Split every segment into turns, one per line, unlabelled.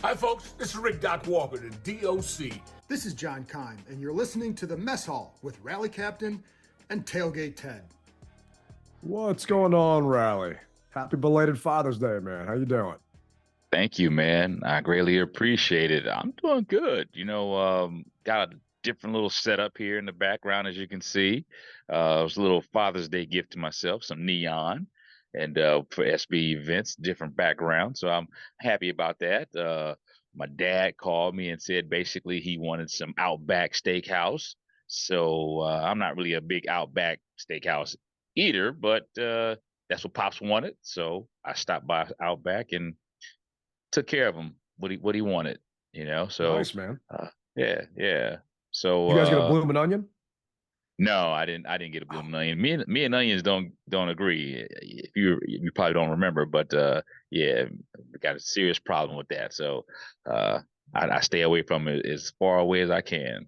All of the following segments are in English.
Hi, folks. This is Rick Doc Walker, the DOC.
This is John Kime, and you're listening to the Mess Hall with Rally Captain and Tailgate Ted.
What's going on, Rally? Happy belated Father's Day, man. How you doing?
Thank you, man. I greatly appreciate it. I'm doing good. Got a different little setup here in the background, as you can see. It was a little Father's Day gift to myself, some neon, and for SB events, different background. So I'm happy about that. My dad called me and said basically he wanted some Outback Steakhouse. So I'm not really a big Outback Steakhouse eater, but that's what Pops wanted. So I stopped by Outback and took care of him what he wanted, so
Nice, man.
yeah. So
You guys get a bloomin' onion?
no, I didn't get a blooming onion. Me and onions don't agree. If you probably don't remember, but yeah, we got a serious problem with that. So I stay away from it as far away as I can.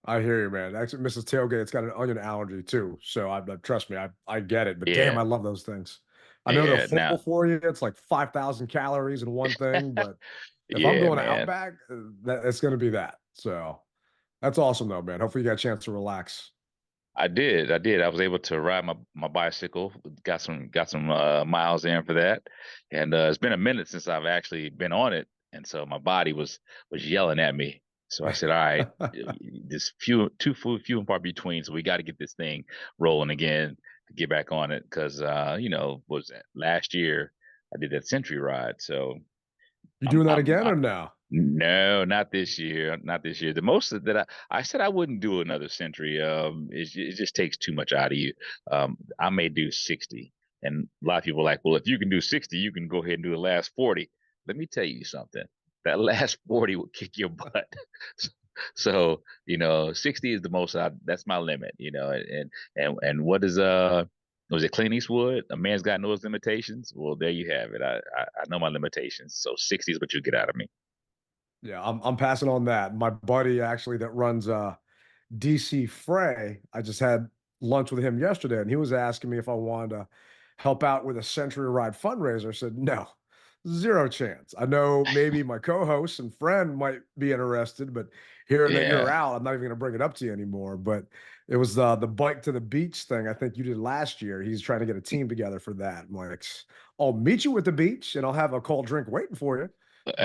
I hear you, man. Actually, Mrs. Tailgate's got an onion allergy too, so trust me, I get it. But damn,
Yeah,
I love those things. I know they're
yeah.
horrible
Now,
for you. It's like 5,000 calories in one thing, but if I'm
yeah,
going to
man.
Outback, it's going to be that. So that's awesome, though, man. Hopefully, you got a chance to relax.
I did. I was able to ride my bicycle. Got some miles in for that, and it's been a minute since I've actually been on it, and so my body was yelling at me. So I said, "All right, this few and far between. So we got to get this thing rolling again to get back on it because what was that last year? I did that century ride, so
You
I'm
doing that
I'm
again or no?
no, not this year. Not this year. The most that I said I wouldn't do another century. It just takes too much out of you. I may do 60, and a lot of people are like, well, if you can do 60, you can go ahead and do the last 40. Let me tell you something. That last 40 will kick your butt. So 60 is the most. That's my limit. And what is was it Clint Eastwood? A man's got no limitations. Well, there you have it. I know my limitations. So 60 is what you get out of me.
Yeah, I'm passing on that. My buddy actually that runs DC Frey, I just had lunch with him yesterday, and he was asking me if I wanted to help out with a Century Ride fundraiser. I said, no, zero chance. I know maybe my co-host and friend might be interested, but hearing that you're
Yeah.
out, I'm not even going to bring it up to you anymore. But it was the bike to the beach thing I think you did last year. He's trying to get a team together for that. I'm like, I'll meet you at the beach and I'll have a cold drink waiting for you,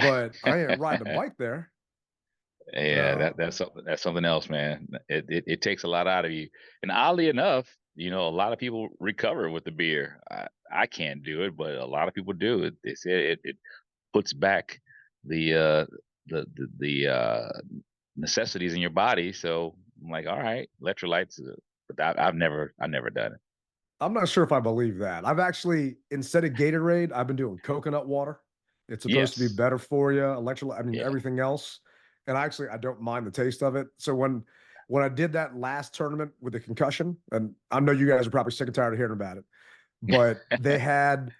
but I ain't riding a bike there.
Yeah,
So
that's something else, man. It takes a lot out of you. And oddly enough, a lot of people recover with the beer. I can't do it, but a lot of people do. They say it puts back the the necessities in your body. So I'm like, all right, electrolytes. But I've never done it.
I'm not sure if I believe that. I've actually, instead of Gatorade, I've been doing coconut water. It's supposed to be
Yes.
better for you, electrolyte,
Yeah.
everything else. And actually, I don't mind the taste of it. So when I did that last tournament with the concussion, and I know you guys are probably sick and tired of hearing about it, but they had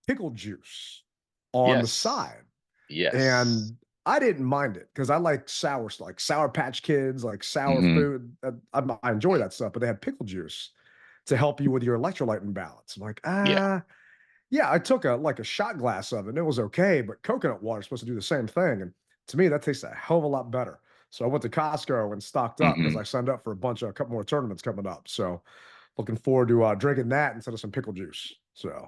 pickle juice on the
Yes.
side.
Yes.
And I didn't mind it because I like sour, like Sour Patch Kids, like sour
Hmm.
food. I enjoy that stuff, but they had pickle juice to help you with your electrolyte imbalance. I'm like,
Yeah.
yeah, I took a shot glass of it and it was okay, but coconut water is supposed to do the same thing. And to me, that tastes a hell of a lot better. So I went to Costco and stocked up because
Hmm.
I signed up for a couple more tournaments coming up. So looking forward to drinking that instead of some pickle juice. So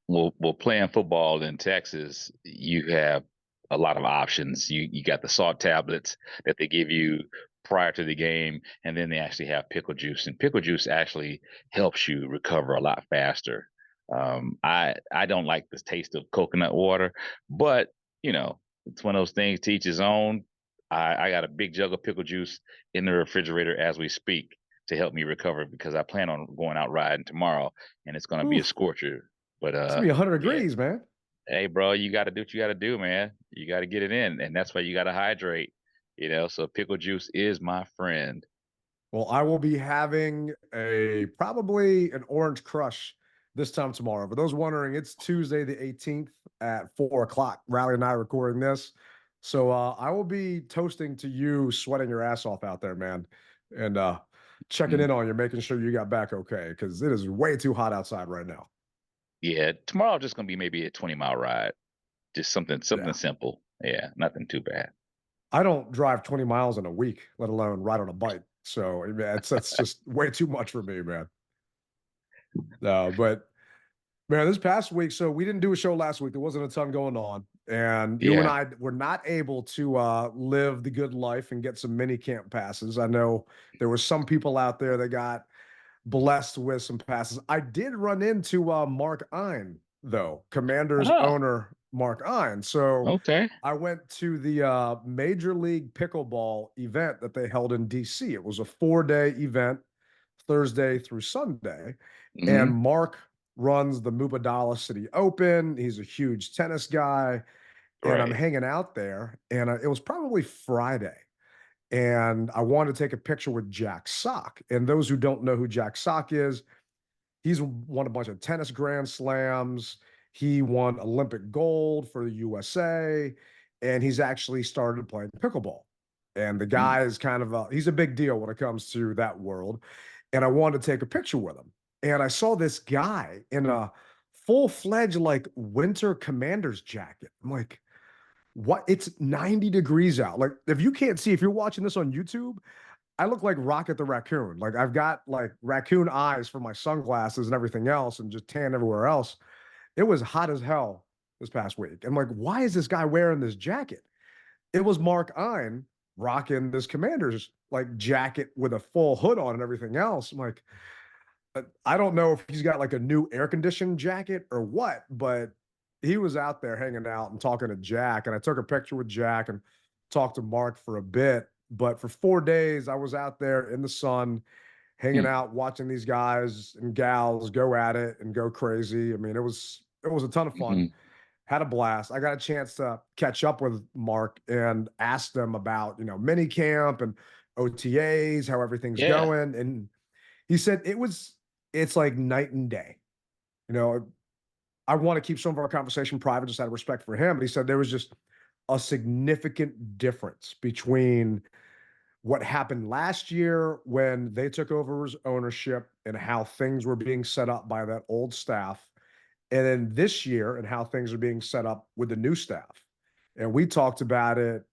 Well, playing football in Texas, you have a lot of options. You got the salt tablets that they give you prior to the game, and then they actually have pickle juice, and pickle juice actually helps you recover a lot faster. I don't like the taste of coconut water, but it's one of those things. To each his own. I got a big jug of pickle juice in the refrigerator as we speak to help me recover because I plan on going out riding tomorrow and it's going to be a
oof,
scorcher. But
it's gonna be 100
yeah.
degrees, man.
Hey, bro, you got to do what you got to do, man. You got to get it in, and that's why you got to hydrate. So pickle juice is my friend.
Well, I will be having a probably an orange crush this time tomorrow. For those wondering, it's Tuesday the 18th at 4 o'clock. Riley and I are recording this. So I will be toasting to you sweating your ass off out there, man. And checking
Mm.
in on you, making sure you got back okay, because it is way too hot outside right now.
Yeah, tomorrow just gonna be maybe a 20-mile ride, just something
Yeah.
simple. Yeah, nothing too bad.
I don't drive 20 miles in a week, let alone ride on a bike. So that's just way too much for me, man. No, but man, this past week, so we didn't do a show last week. There wasn't a ton going on. And you and
Yeah.
I were not able to live the good life and get some mini camp passes. I know there were some people out there that got blessed with some passes. I did run into Mark Ein, though, Commanders
Oh,
owner Mark Ein. So
okay.
I went to the Major League Pickleball event that they held in DC. It was a 4-day event, Thursday through Sunday. And
Hmm.
Mark runs the Mubadala City Open. He's a huge tennis guy. And I'm
Right.
hanging out there. And it was probably Friday. And I wanted to take a picture with Jack Sock. And those who don't know who Jack Sock is, he's won a bunch of tennis grand slams. He won Olympic gold for the USA, and he's actually started playing pickleball. And the
Mm.
guy is kind of he's a big deal when it comes to that world. And I wanted to take a picture with him. And I saw this guy in a full-fledged like winter commander's jacket. I'm like, what? It's 90 degrees out. Like, if you can't see, if you're watching this on YouTube, I look like Rocket the Raccoon. Like, I've got like raccoon eyes for my sunglasses and everything else, and just tan everywhere else. It was hot as hell this past week. I'm like, why is this guy wearing this jacket? It was Mark Ein rocking this commander's like jacket with a full hood on and everything else. I'm like, I don't know if he's got like a new air conditioned jacket or what, but he was out there hanging out and talking to Jack. And I took a picture with Jack and talked to Mark for a bit. But for 4 days, I was out there in the sun, hanging
Hmm.
out, watching these guys and gals go at it and go crazy. I mean, it was a ton of fun.
Hmm.
Had a blast. I got a chance to catch up with Mark and ask them about, mini camp and OTAs, how everything's
Yeah.
going. And he said it's like night and day. You know, I want to keep some of our conversation private just out of respect for him. But he said there was just a significant difference between what happened last year when they took over as ownership and how things were being set up by that old staff, and then this year and how things are being set up with the new staff. And we talked about it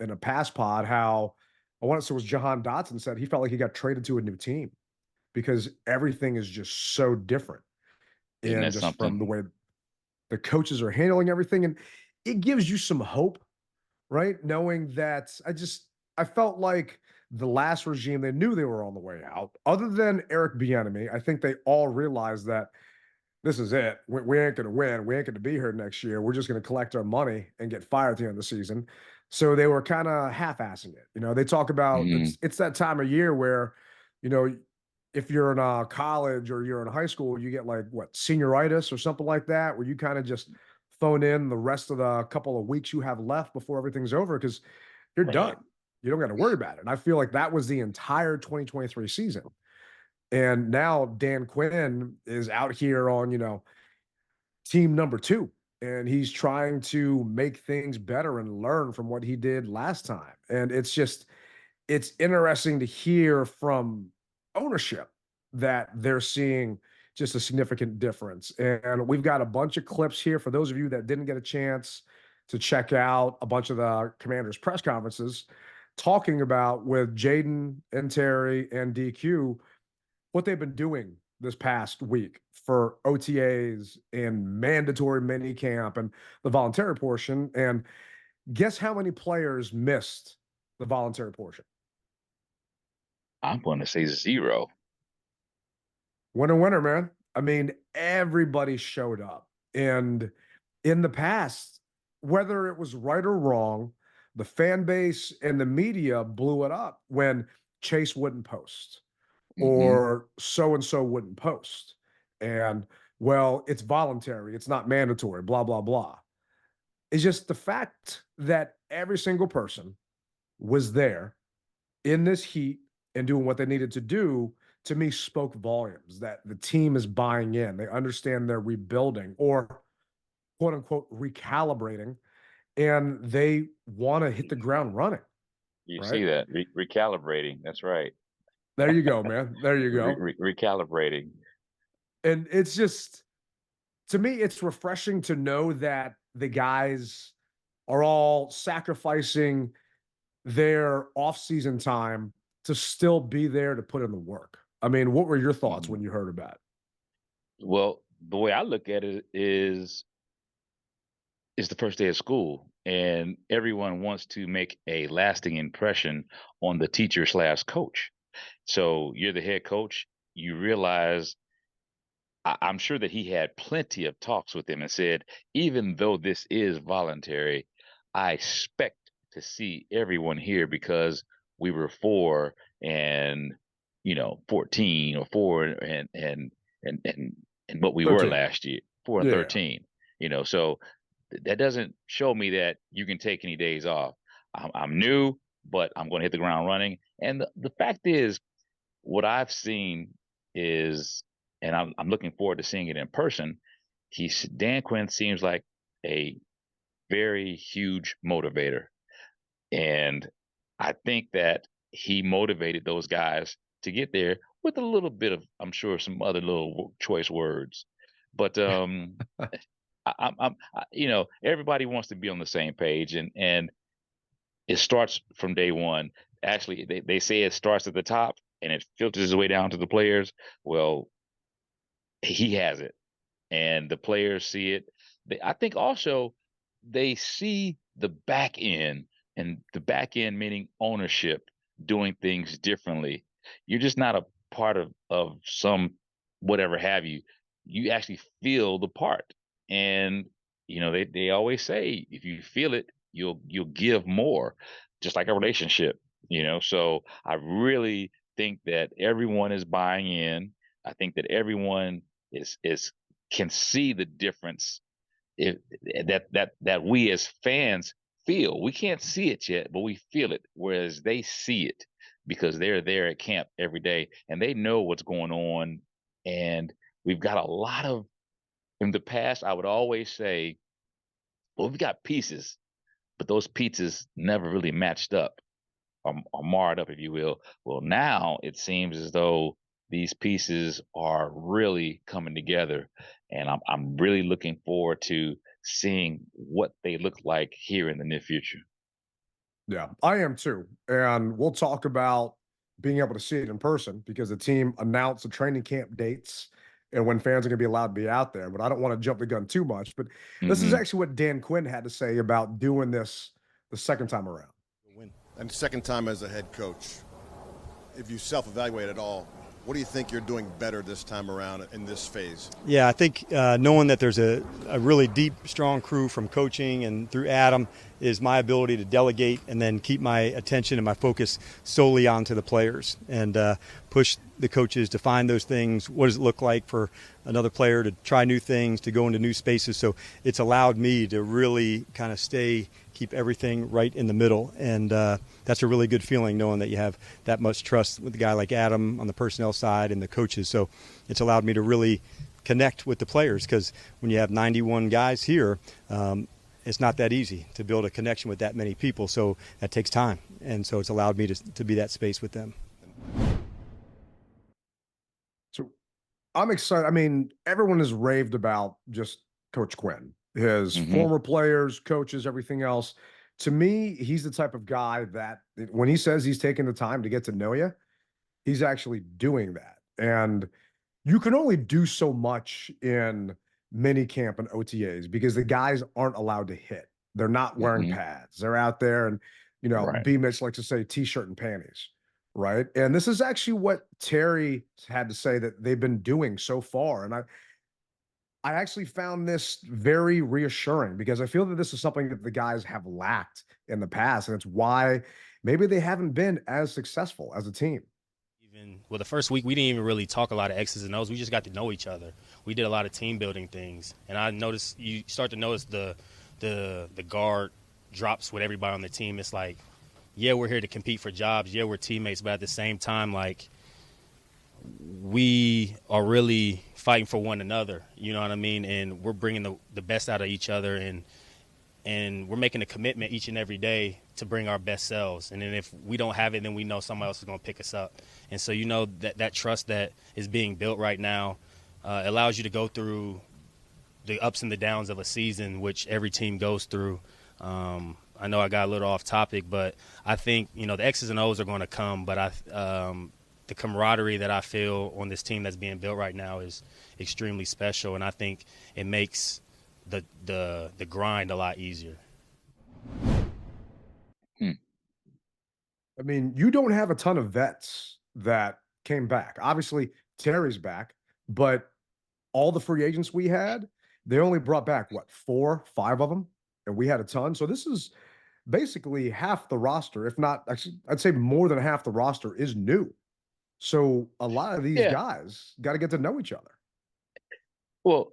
in a past pod how I want to say it was Jahan Dotson said he felt like he got traded to a new team because everything is just so different.
Isn't
And
that
just from the
something?
way the coaches are handling everything. And it gives you some hope, right? Knowing that I felt like the last regime, they knew they were on the way out. Other than Eric Bieniemy, I think they all realized that this is it. We ain't going to win. We ain't going to be here next year. We're just going to collect our money and get fired at the end of the season. So they were kind of half-assing it. They talk about
Hmm.
it's that time of year where, you know, if you're in college or you're in high school, you get like what senioritis or something like that, where you kind of just phone in the rest of the couple of weeks you have left before everything's over because you're done.
Right.
You don't got to worry about it. And I feel like that was the entire 2023 season. And now Dan Quinn is out here on, team number two, and he's trying to make things better and learn from what he did last time. And it's interesting to hear from ownership that they're seeing just a significant difference. And we've got a bunch of clips here for those of you that didn't get a chance to check out a bunch of the Commanders press conferences talking about with Jaden and Terry and DQ what they've been doing this past week for OTAs and mandatory mini camp and the voluntary portion. And guess how many players missed the voluntary portion?
I'm going to say zero.
Winner, winner, man. I mean, everybody showed up. And in the past, whether it was right or wrong, the fan base and the media blew it up when Chase wouldn't post
Hmm.
or so and so wouldn't post. And well, it's voluntary, it's not mandatory, blah, blah, blah. It's just the fact that every single person was there in this heat and doing what they needed to do to me spoke volumes that the team is buying in. They understand they're rebuilding or quote unquote recalibrating, and they want to hit the ground running,
You
right?
see that recalibrating? That's right.
There you go, man. There you go.
Recalibrating.
And it's just to me, it's refreshing to know that the guys are all sacrificing their off-season time to still be there to put in the work. I mean, what were your thoughts
Mhm.
when you heard about it?
Well, the way I look at it is it's the first day of school, and everyone wants to make a lasting impression on the teacher slash coach. So you're the head coach. You realize I'm sure that he had plenty of talks with him and said, even though this is voluntary, I expect to see everyone here because we were 4 and 14 or 4 and and what we were
13.
last year, 4 and
Yeah.
13. So that doesn't show me that you can take any days off. I'm new, but I'm going to hit the ground running. And the fact is, what I've seen is, and I'm looking forward to seeing it in person. Dan Quinn seems like a very huge motivator, and I think that he motivated those guys to get there with a little bit of, I'm sure, some other little choice words. But everybody wants to be on the same page, and it starts from day one. Actually, they say it starts at the top and it filters its way down to the players. Well, he has it, and the players see it. I think also they see the back end, and the back end meaning ownership, doing things differently. You're just not a part of some whatever have you. You actually feel the part, and they always say if you feel it, you'll give more, just like a relationship. So I really think that everyone is buying in. I think that everyone is can see the difference if, that we as fans feel. We can't see it yet, but we feel it, whereas they see it because they're there at camp every day and they know what's going on. And we've got a lot of, in the past, I would always say, well, we've got pieces, but those pieces never really matched up, or marred up, if you will. Well, now it seems as though these pieces are really coming together, and I'm really looking forward to seeing what they look like here in the near future.
Yeah, I am too. And we'll talk about being able to see it in person because the team announced the training camp dates and when fans are going to be allowed to be out there. But I don't want to jump the gun too much. But this is
Hmm.
actually what Dan Quinn had to say about doing this the second time around.
Win. And second time as a head coach, if you self-evaluate at all, what do you think you're doing better this time around in this phase?
Yeah, I think knowing that there's a really deep, strong crew from coaching and through Adam is my ability to delegate and then keep my attention and my focus solely onto the players and push the coaches to find those things. What does it look like for another player to try new things, to go into new spaces? So it's allowed me to really kind of keep everything right in the middle. And that's a really good feeling knowing that you have that much trust with a guy like Adam on the personnel side and the coaches. So it's allowed me to really connect with the players because when you have 91 guys here, it's not that easy to build a connection with that many people. So that takes time. And so it's allowed me to be that space with them.
So I'm excited. I mean, everyone has raved about just Coach Quinn, his
Hmm.
former players, coaches, everything else. To me, he's the type of guy that when he says he's taking the time to get to know you, he's actually doing that. And you can only do so much in mini camp and OTAs because the guys aren't allowed to hit. They're not wearing
Hmm.
pads. They're out there and,
Right.
B Mitch likes to say t-shirt and panties, right? And this is actually what Terry had to say that they've been doing so far. And I actually found this very reassuring because I feel that this is something that the guys have lacked in the past. And it's why maybe they haven't been as successful as a team.
Well, the first week we didn't even really talk a lot of X's and O's. We just got to know each other. We did a lot of team building things, and I noticed you start to notice the guard drops with everybody on the team. It's like, yeah, we're here to compete for jobs. Yeah, we're teammates, but at the same time, like, we are really fighting for one another. You know what I mean? And we're bringing the best out of each other, and we're making a commitment each and every day to bring our best selves. And then if we don't have it, then we know somebody else is going to pick us up. And so, that trust that is being built right now allows you to go through the ups and the downs of a season, which every team goes through. I know I got a little off topic, but I think, you know, the X's and O's are going to come, but the camaraderie that I feel on this team that's being built right now is extremely special, and I think it makes the grind a lot easier.
I mean, you don't have a ton of vets that came back. Obviously, Terry's back, but all the free agents we had, they only brought back what, 4, 5 of them, and we had a ton. So this is basically half the roster, if not, actually, I'd say more than half the roster is new. So a lot of these
Yeah.
guys got to get to know each other.
Well,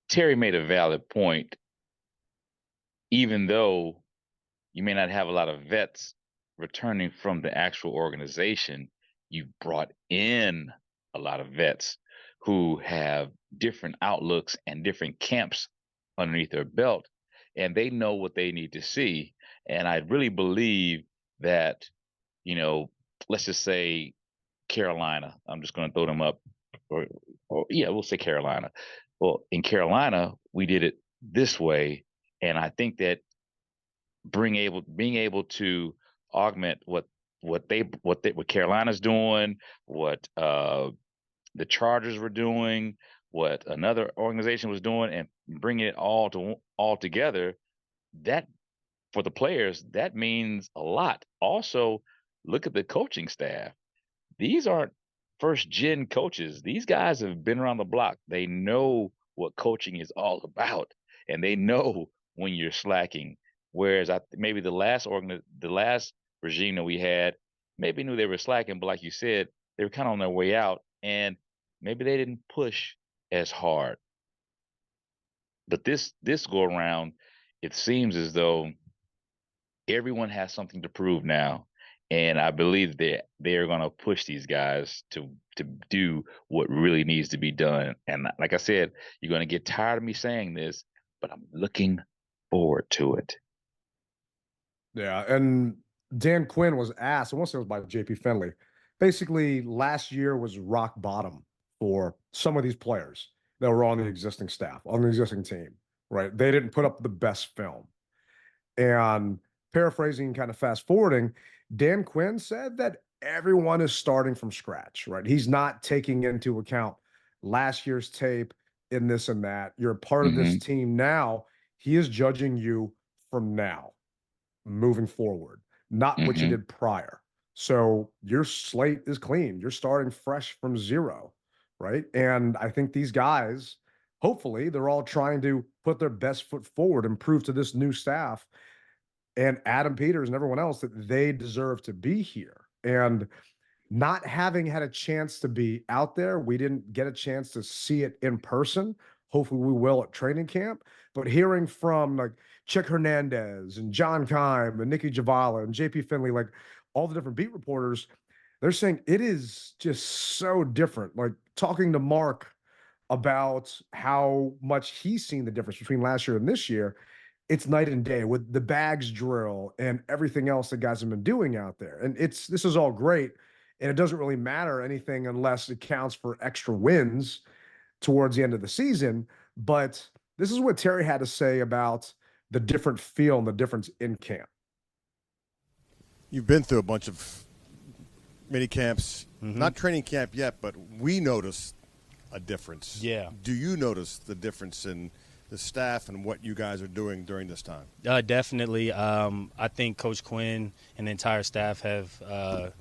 Terry made a valid point. Even though you may not have a lot of vets returning from the actual organization, you brought in a lot of vets who have different outlooks and different camps underneath their belt, and they know what they need to see. And I really believe that, you know, let's just say Carolina. I'm just going to throw them up, or yeah, we'll say Carolina. Well, in Carolina, we did it this way, and I think that being able to augment what Carolina's doing, what the Chargers were doing, what another organization was doing, and bringing it all together, that for the players, that means a lot. Also, look at the coaching staff. These aren't first gen coaches. These guys have been around the block. They know what coaching is all about, and they know when you're slacking. Whereas maybe the last regime that we had maybe knew they were slacking, but like you said, they were kind of on their way out, and maybe they didn't push as hard. But this go around, it seems as though everyone has something to prove now, and I believe that they're going to push these guys to do what really needs to be done. And like I said, you're going to get tired of me saying this, but I'm looking forward to it.
Yeah, and Dan Quinn was asked, I want to say it was by JP Finley. Basically, last year was rock bottom for some of these players that were on the existing staff, on the existing team, right? They didn't put up the best film. And paraphrasing, kind of fast forwarding, Dan Quinn said that everyone is starting from scratch, right? He's not taking into account last year's tape in this and that. You're a part of this team now. He is judging you from now, moving forward, not what you did prior. So your slate is clean. You're starting fresh from zero, right? And I think these guys, hopefully, they're all trying to put their best foot forward and prove to this new staff and Adam Peters and everyone else that they deserve to be here. And not having had a chance to be out there, we didn't get a chance to see it in person. Hopefully we will at training camp. But hearing from like Chick Hernandez and John Keim and Nikki Javala and JP Finley, like all the different beat reporters, they're saying it is just so different. Like talking to Mark about how much he's seen the difference between last year and this year, it's night and day with the bags drill and everything else that guys have been doing out there. And this is all great. And it doesn't really matter anything unless it counts for extra wins towards the end of the season. But this is what Terry had to say about the different feel and the difference in camp.
You've been through a bunch of mini camps, not training camp yet, but we noticed a difference.
Yeah.
Do you notice the difference in the staff and what you guys are doing during this time?
Definitely. I think Coach Quinn and the entire staff have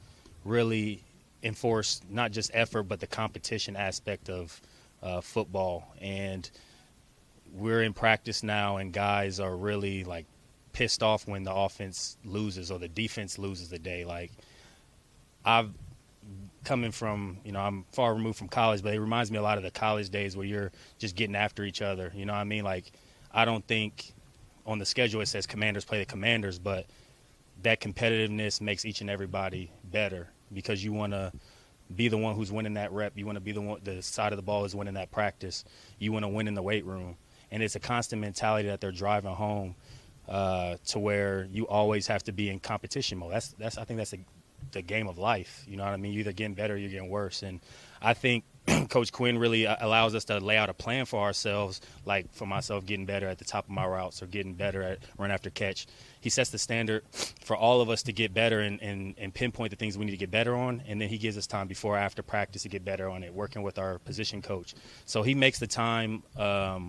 really enforced not just effort, but the competition aspect of football. And we're in practice now, and guys are really like pissed off when the offense loses or the defense loses the day. Like I've coming from, I'm far removed from college, but it reminds me a lot of the college days where you're just getting after each other. You know what I mean? Like, I don't think on the schedule it says Commanders play the Commanders, but that competitiveness makes each and everybody better because you want to be the one who's winning that rep. You want to be the side of the ball is winning that practice. You want to win in the weight room. And it's a constant mentality that they're driving home to where you always have to be in competition mode. I think that's the game of life. You know what I mean? You're either getting better or you're getting worse. And I think Coach Quinn really allows us to lay out a plan for ourselves, like for myself, getting better at the top of my routes or getting better at run after catch. He sets the standard for all of us to get better and pinpoint the things we need to get better on, and then he gives us time before or after practice to get better on it, working with our position coach. So he makes the time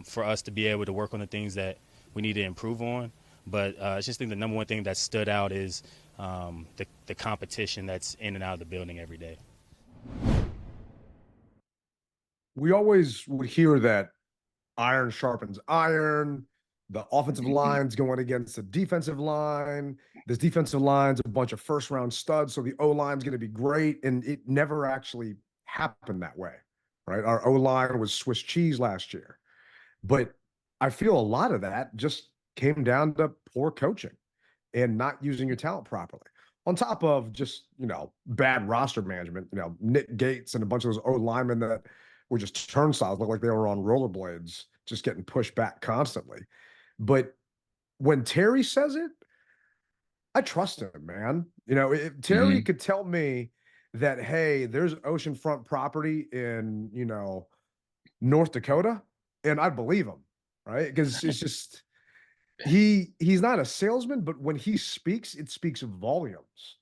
for us to be able to work on the things that we need to improve on. But I just think the number one thing that stood out is the competition that's in and out of the building every day.
We always would hear that iron sharpens iron. The offensive line's going against the defensive line. This defensive line's a bunch of first round studs, so the O line's going to be great. And it never actually happened that way, right? Our O line was Swiss cheese last year. But I feel a lot of that just came down to poor coaching and not using your talent properly. On top of just, bad roster management, Nick Gates and a bunch of those O linemen that were just turnstiles, looked like they were on rollerblades, just getting pushed back constantly. But when Terry says it, I trust him, man. If Terry could tell me that, hey, there's oceanfront property in, North Dakota, and I'd believe him, right? Because it's just he's not a salesman, but when he speaks, it speaks volumes.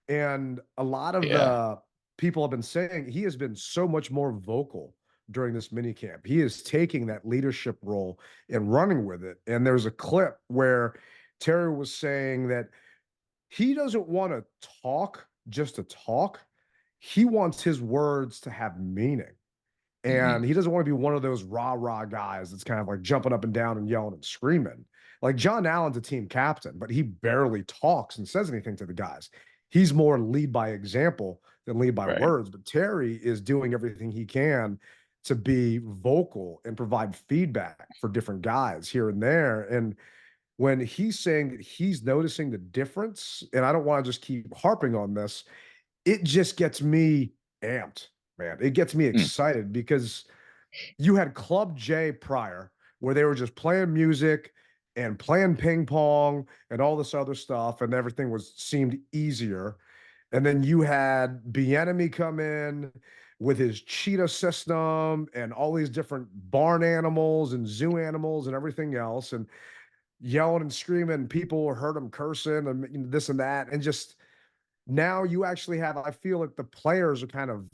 And a lot of the people have been saying he has been so much more vocal during this mini camp. He is taking that leadership role and running with it. And there's a clip where Terry was saying that he doesn't want to talk just to talk. He wants his words to have meaning. And he doesn't want to be one of those rah-rah guys that's kind of like jumping up and down and yelling and screaming. Like John Allen's a team captain, but he barely talks and says anything to the guys. He's more lead by example than lead by words. But Terry is doing everything he can to be vocal and provide feedback for different guys here and there. And when he's saying that he's noticing the difference, and I don't want to just keep harping on this, it just gets me amped, man. It gets me excited because you had Club J prior where they were just playing music and playing ping pong and all this other stuff, and everything seemed easier. And then you had Bieniemy come in with his cheetah system and all these different barn animals and zoo animals and everything else, and yelling and screaming. People heard him cursing and this and that. And just now you actually have, I feel like the players are kind of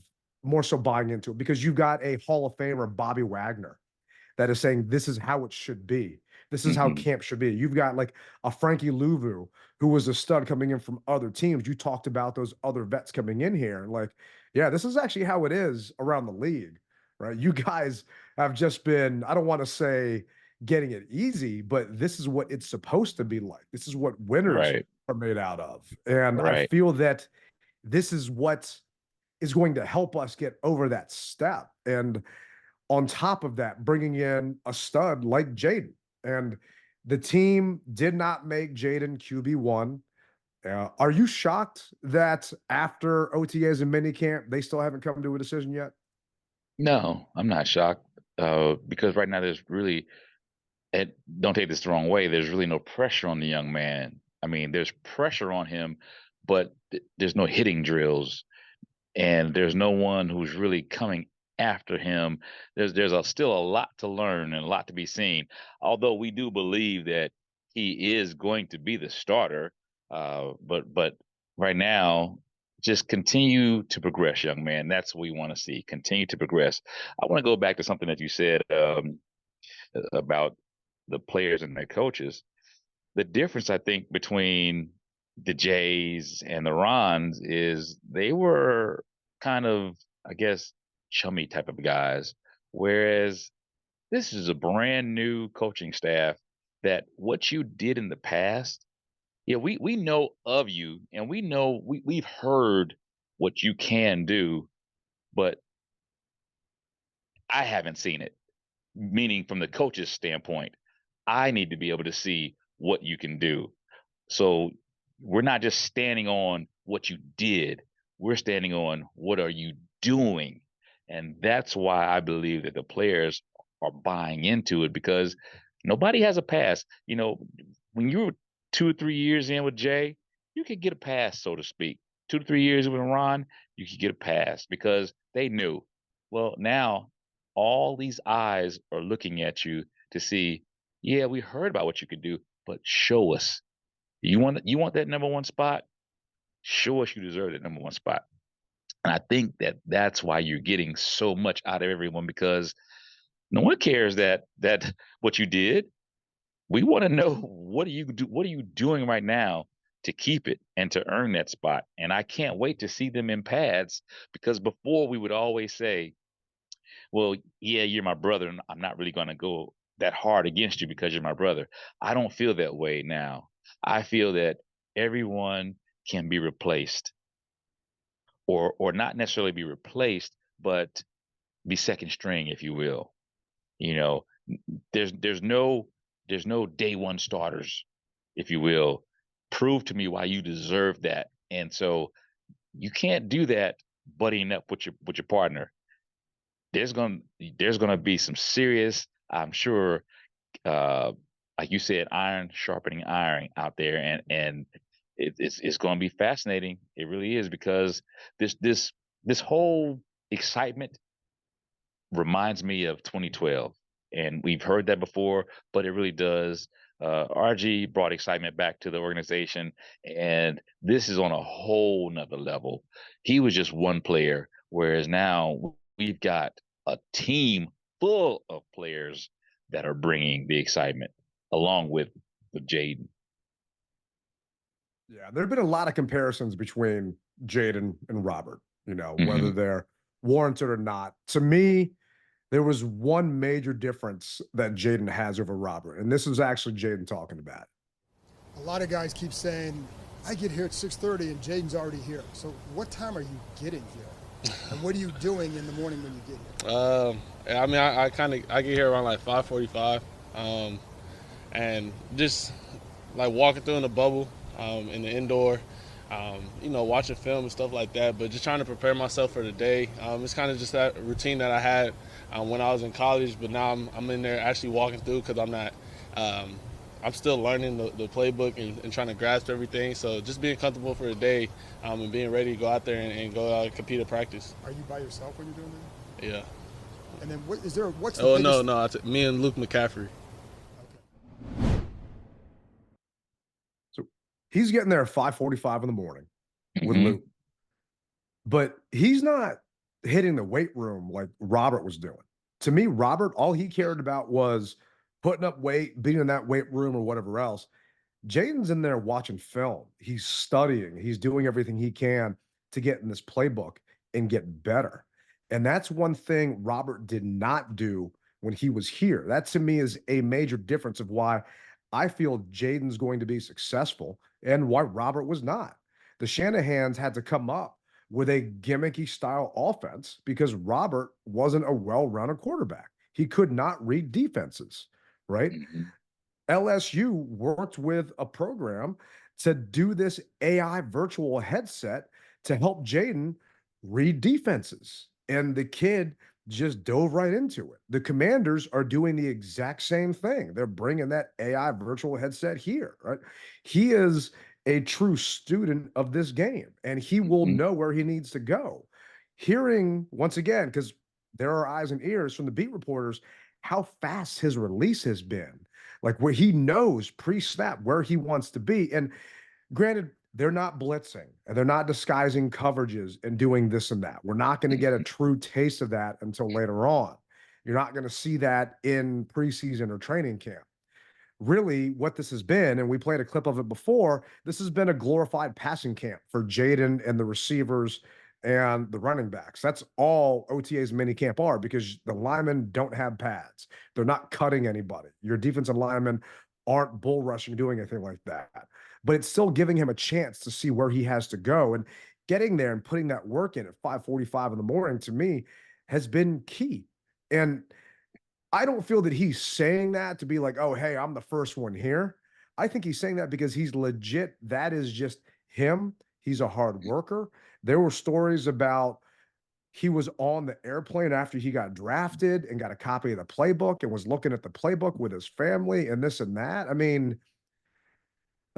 more so buying into it because you've got a Hall of Famer, Bobby Wagner, that is saying this is how it should be. This is how camp should be. You've got like a Frankie Louvu, who was a stud coming in from other teams. You talked about those other vets coming in here. Like, yeah, this is actually how it is around the league, right? You guys have just been, I don't want to say getting it easy, but this is what it's supposed to be like. This is what winners are made out of. And I feel that this is what is going to help us get over that step. And on top of that, bringing in a stud like Jaden. And the team did not make Jaden QB1. Are you shocked that after OTAs and minicamp, they still haven't come to a decision yet?
No, I'm not shocked because right now there's really, and don't take this the wrong way, there's really no pressure on the young man. I mean, there's pressure on him, but there's no hitting drills, and there's no one who's really coming after him. There's still a lot to learn and a lot to be seen. Although we do believe that he is going to be the starter, but right now, just continue to progress, young man. That's what we want to see. Continue to progress. I want to go back to something that you said about the players and their coaches. The difference, I think, between the Jays and the Rons is they were kind of, I guess, chummy type of guys, whereas this is a brand new coaching staff that what you did in the past, yeah, we know of you, and we know we've heard what you can do, but I haven't seen it. Meaning from the coach's standpoint, I need to be able to see what you can do. So we're not just standing on what you did, we're standing on what are you doing. And that's why I believe that the players are buying into it, because nobody has a pass. When you're 2 or 3 years in with Jay, you could get a pass, so to speak. 2 to 3 years with Ron, you could get a pass because they knew Well, now all these eyes are looking at you to see, yeah, we heard about what you could do, but show us. You want that number one spot? Show us you deserve that number one spot. And I think that's why you're getting so much out of everyone, because no one cares that what you did. We want to know, what are you doing right now to keep it and to earn that spot. And I can't wait to see them in pads, because before we would always say, well, yeah, you're my brother, and I'm not really going to go that hard against you because you're my brother. I don't feel that way now. I feel that everyone can be replaced, or not necessarily be replaced, but be second string, if you will. You know, there's no day one starters, if you will. Prove to me why you deserve that. And so you can't do that buddying up with your partner. There's gonna be some serious, I'm sure, uh, like you said, iron sharpening iron out there, and it's going to be fascinating. It really is, because this whole excitement reminds me of 2012, and we've heard that before, but it really does. RG brought excitement back to the organization, and this is on a whole nother level. He was just one player, whereas now we've got a team full of players that are bringing the excitement along with Jaden.
Yeah, there have been a lot of comparisons between Jaden and Robert, whether
Hmm.
they're warranted or not. To me, there was one major difference that Jaden has over Robert, and this is actually Jaden talking about it.
A lot of guys keep saying, I get here at 6:30 and Jaden's already here. So what time are you getting here? And what are you doing in the morning when you get here?
I mean, I get here around like 5:45, and just like walking through in the bubble, in the indoor, watching film and stuff like that. But just trying to prepare myself for the day. It's kind of just that routine that I had when I was in college, but now I'm in there actually walking through, because I'm not. I'm still learning the playbook and trying to grasp everything. So just being comfortable for the day, and being ready to go out there and go out and compete at practice.
Are you by yourself when you're doing that?
Yeah.
And then what's the biggest...
No. Me and Luke McCaffrey.
Okay.
So he's getting there at 5:45 in the morning with
Hmm.
Luke, but he's not hitting the weight room like Robert was doing. To me, Robert, all he cared about was putting up weight, being in that weight room or whatever else. Jaden's in there watching film. He's studying. He's doing everything he can to get in this playbook and get better. And that's one thing Robert did not do when he was here. That to me is a major difference of why I feel Jaden's going to be successful and why Robert was not. The Shanahans had to come up with a gimmicky style offense because Robert wasn't a well-rounded quarterback. He could not read defenses, right?
Hmm.
LSU worked with a program to do this AI virtual headset to help Jaden read defenses. And the kid just dove right into it. The Commanders are doing the exact same thing. They're bringing that AI virtual headset here, right? He is a true student of this game, and he will
Hmm.
know where he needs to go. Hearing, once again, because there are eyes and ears from the beat reporters, how fast his release has been, like where he knows pre-snap where he wants to be. And granted, they're not blitzing and they're not disguising coverages and doing this and that. We're not going to get a true taste of that until later on. You're not going to see that in preseason or training camp. Really, what this has been, and we played a clip of it before, this has been a glorified passing camp for Jaden and the receivers and the running backs. That's all OTA's mini camp are, because the linemen don't have pads. They're not cutting anybody. Your defensive linemen aren't bull rushing, doing anything like that. But it's still giving him a chance to see where he has to go. And getting there and putting that work in at 5:45 in the morning, to me, has been key. And I don't feel that he's saying that to be like, oh, hey, I'm the first one here. I think he's saying that because he's legit. That is just him. He's a hard worker. There were stories about he was on the airplane after he got drafted and got a copy of the playbook and was looking at the playbook with his family and this and that. I mean,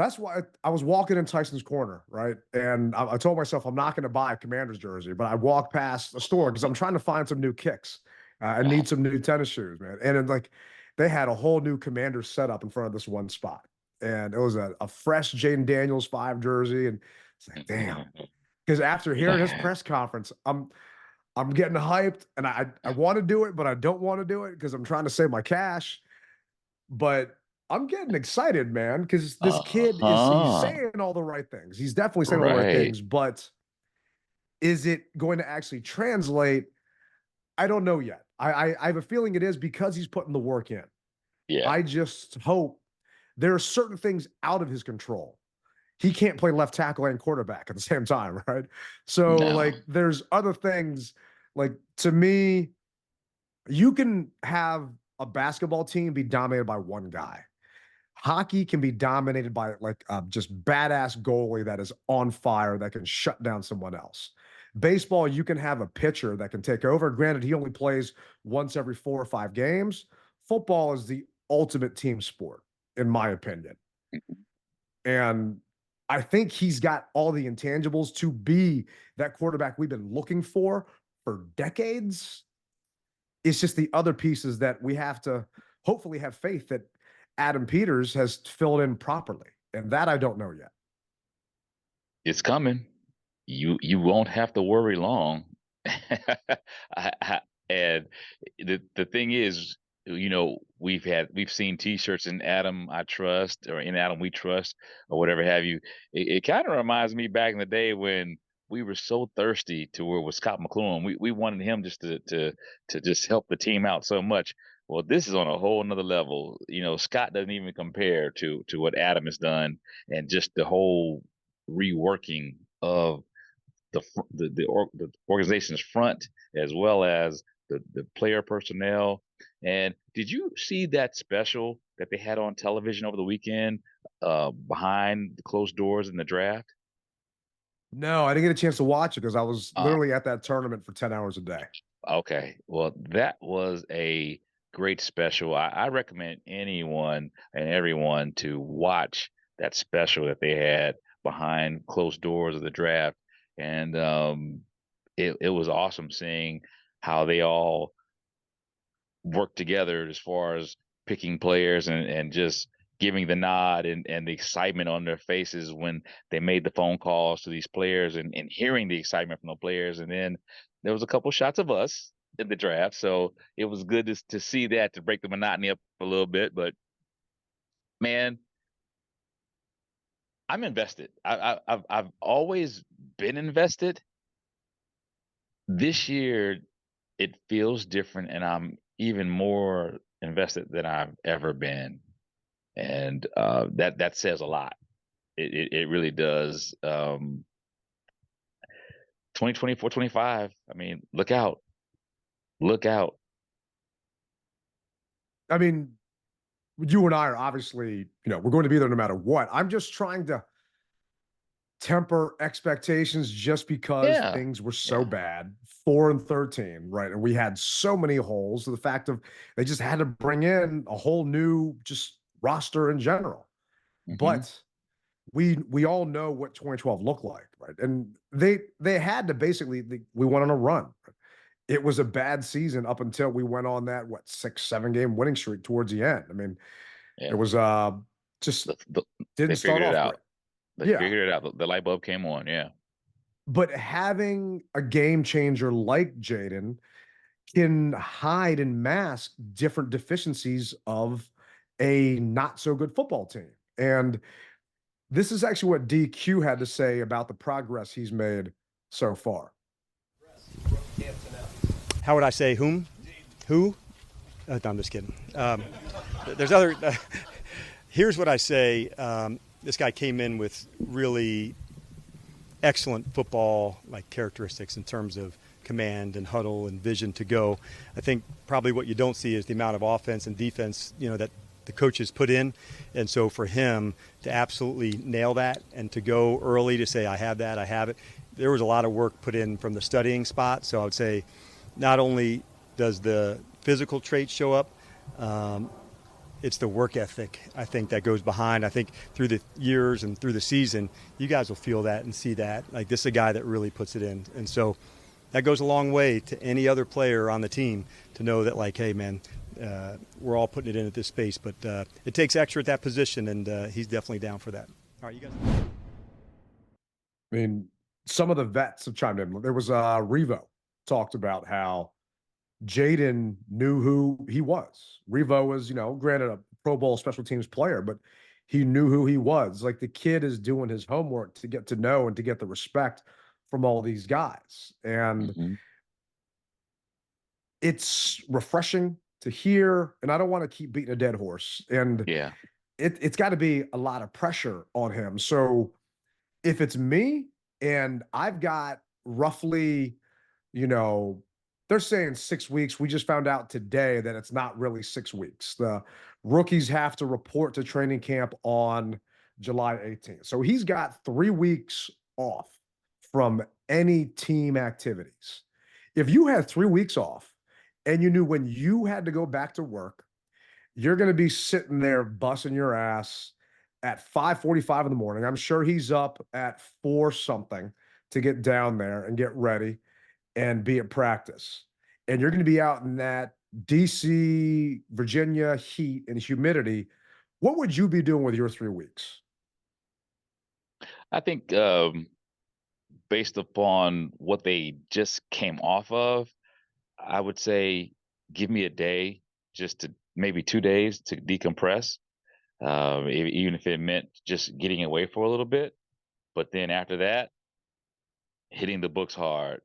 That's why I was walking in Tyson's Corner, right? And I told myself I'm not going to buy a Commander's jersey, but I walked past a store because I'm trying to find some new kicks. I need some new tennis shoes, man. And then, like, they had a whole new Commander setup in front of this one spot, and it was a fresh Jaden Daniels 5 jersey, and it's like, damn. Because after hearing his press conference, I'm getting hyped, and I want to do it, but I don't want to do it because I'm trying to save my cash. But I'm getting excited, man, because this kid he's saying all the right things. He's definitely saying all the right things, but is it going to actually translate? I don't know yet. I have a feeling it is because he's putting the work in.
Yeah.
I just hope there are certain things out of his control. He can't play left tackle and quarterback at the same time, right? So, like, there's other things. Like, to me, you can have a basketball team be dominated by one guy. Hockey can be dominated by, like, just badass goalie that is on fire that can shut down someone else. Baseball, you can have a pitcher that can take over. Granted, he only plays once every 4 or 5 games. Football is the ultimate team sport, in my opinion. And I think he's got all the intangibles to be that quarterback we've been looking for decades. It's just the other pieces that we have to hopefully have faith that Adam Peters has filled in properly. And that I don't know yet.
It's coming. You won't have to worry long. And the thing is, we've seen T-shirts in Adam I Trust, or in Adam We Trust, or whatever have you. It kind of reminds me back in the day when we were so thirsty to where with Scott McClellan. We wanted him just to just help the team out so much. Well, this is on a whole nother level. Scott doesn't even compare to what Adam has done, and just the whole reworking of the organization's front, as well as the player personnel. And did you see that special that they had on television over the weekend, behind the closed doors in the draft?
No, I didn't get a chance to watch it because I was literally at that tournament for 10 hours a day.
Okay. Well, that was a great special. I recommend anyone and everyone to watch that special that they had behind closed doors of the draft. And it was awesome seeing how they all worked together as far as picking players and just giving the nod and the excitement on their faces when they made the phone calls to these players, and hearing the excitement from the players. And then there was a couple shots of us in the draft. So it was good to see that, to break the monotony up a little bit. But man, I'm invested. I've always been invested. This year, it feels different, and I'm even more invested than I've ever been. And that says a lot. It really does. 2024, 25. I mean, look out. Look out.
I mean, you and I are obviously, we're going to be there no matter what. I'm just trying to temper expectations just because things were so bad. 4-13, right? And we had so many holes. So the fact of they just had to bring in a whole new just roster in general. But we all know what 2012 looked like, right? And they had to basically, we went on a run. It was a bad season up until we went on that 6-7 game winning streak towards the end. I mean, it was just didn't start off
out.
They
figured it out. The light bulb came on. Yeah.
But having a game changer like Jaden can hide and mask different deficiencies of a not so good football team. And this is actually what DQ had to say about the progress he's made so far.
How would I say whom? Who? No, I'm just kidding. There's other. Here's what I say. This guy came in with really excellent football characteristics in terms of command and huddle and vision to go. I think probably what you don't see is the amount of offense and defense, that the coaches put in. And so for him to absolutely nail that and to go early to say, I have that, I have it. There was a lot of work put in from the studying spot. So I would say not only does the physical traits show up, it's the work ethic, I think, that goes behind. I think through the years and through the season, you guys will feel that and see that. Like, this is a guy that really puts it in. And so that goes a long way to any other player on the team to know that, like, hey, man, we're all putting it in at this space. But it takes extra at that position, and he's definitely down for that. All right, you guys.
I mean, some of the vets have chimed in. There was Revo talked about how Jaden knew who he was. Revo was, granted a Pro Bowl special teams player, but he knew who he was. Like, the kid is doing his homework to get to know and to get the respect from all these guys. And it's refreshing to hear. And I don't want to keep beating a dead horse. And
Yeah.
it's got to be a lot of pressure on him. So if it's me and I've got roughly, they're saying 6 weeks. We just found out today that it's not really 6 weeks. The rookies have to report to training camp on July 18th. So he's got 3 weeks off from any team activities. If you had 3 weeks off and you knew when you had to go back to work, you're going to be sitting there busting your ass at 5:45 in the morning. I'm sure he's up at 4 something to get down there and get ready and be at practice. And you're going to be out in that DC, Virginia heat and humidity. What would you be doing with your 3 weeks?
I think based upon what they just came off of, I would say give me a day, just to maybe 2 days to decompress, even if it meant just getting away for a little bit. But then after that, hitting the books hard,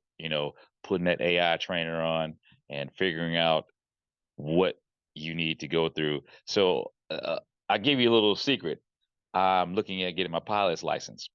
putting that AI trainer on and figuring out what you need to go through. So I give you a little secret. I'm looking at getting my pilot's license.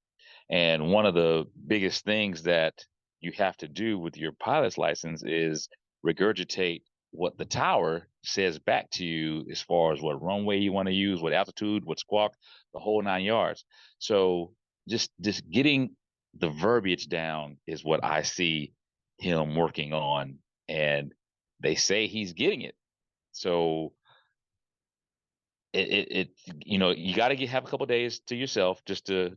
And one of the biggest things that you have to do with your pilot's license is regurgitate what the tower says back to you as far as what runway you want to use, what altitude, what squawk, the whole 9 yards. So just getting the verbiage down is what I see him working on, and they say he's getting it. So you got to have a couple of days to yourself just to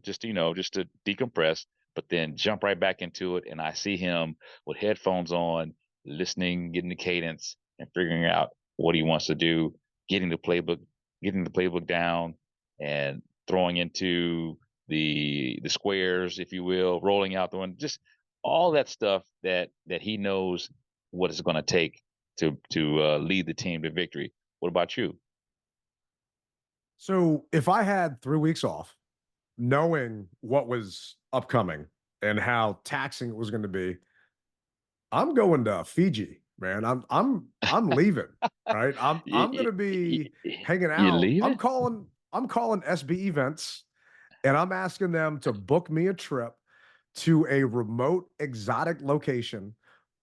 decompress, but then jump right back into it. And I see him with headphones on, listening, getting the cadence, and figuring out what he wants to do, getting the playbook down, and throwing into the squares, if you will, rolling out the one, just all that stuff that he knows what it's going to take to lead the team to victory. What about you?
So if I had 3 weeks off, knowing what was upcoming and how taxing it was going to be, I'm going to Fiji, man. I'm leaving. Right. I'm going to be hanging
You
out.
leaving?
I'm calling SB Events, and I'm asking them to book me a trip to a remote, exotic location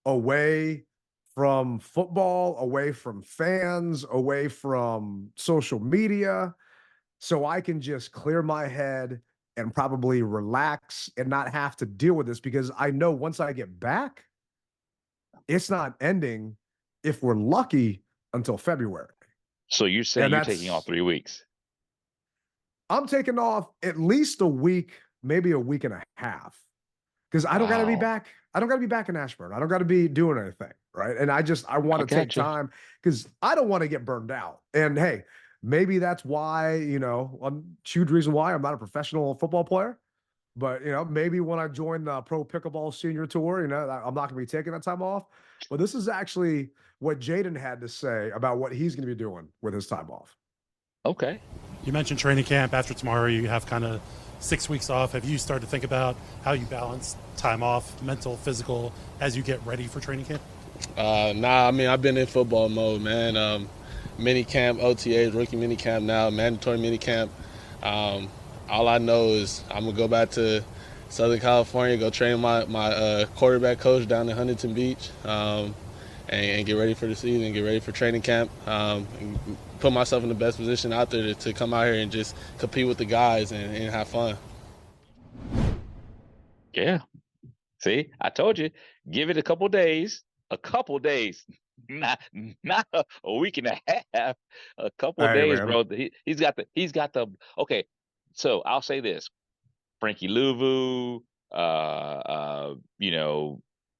away from football, away from fans, away from social media, so I can just clear my head and probably relax and not have to deal with this, because I know once I get back, it's not ending, if we're lucky, until February.
So you're saying you're taking off 3 weeks?
I'm taking off at least a week, maybe a week and a half, because I don't got to be back. I don't got to be back in Ashburn. I don't got to be doing anything, right? And I want to take time, because I don't want to get burned out. And hey, maybe that's why, a huge reason why I'm not a professional football player. But, maybe when I join the Pro Pickleball Senior Tour, I'm not going to be taking that time off. But this is actually what Jaden had to say about what he's going to be doing with his time off.
Okay.
You mentioned training camp. After tomorrow, you have kind of 6 weeks off. Have you started to think about how you balance time off, mental, physical, as you get ready for training camp?
Nah, I mean, I've been in football mode, man. Mini camp, OTAs, rookie mini camp now, mandatory mini camp. All I know is I'm going to go back to Southern California, go train my quarterback coach down in Huntington Beach, and get ready for the season, get ready for training camp, and put myself in the best position out there to come out here and just compete with the guys and have fun.
Yeah. See, I told you, give it a couple days. not a week and a half, a couple of
Hey,
days,
man.
bro. He's got the okay. So I'll say this: Frankie Louvu,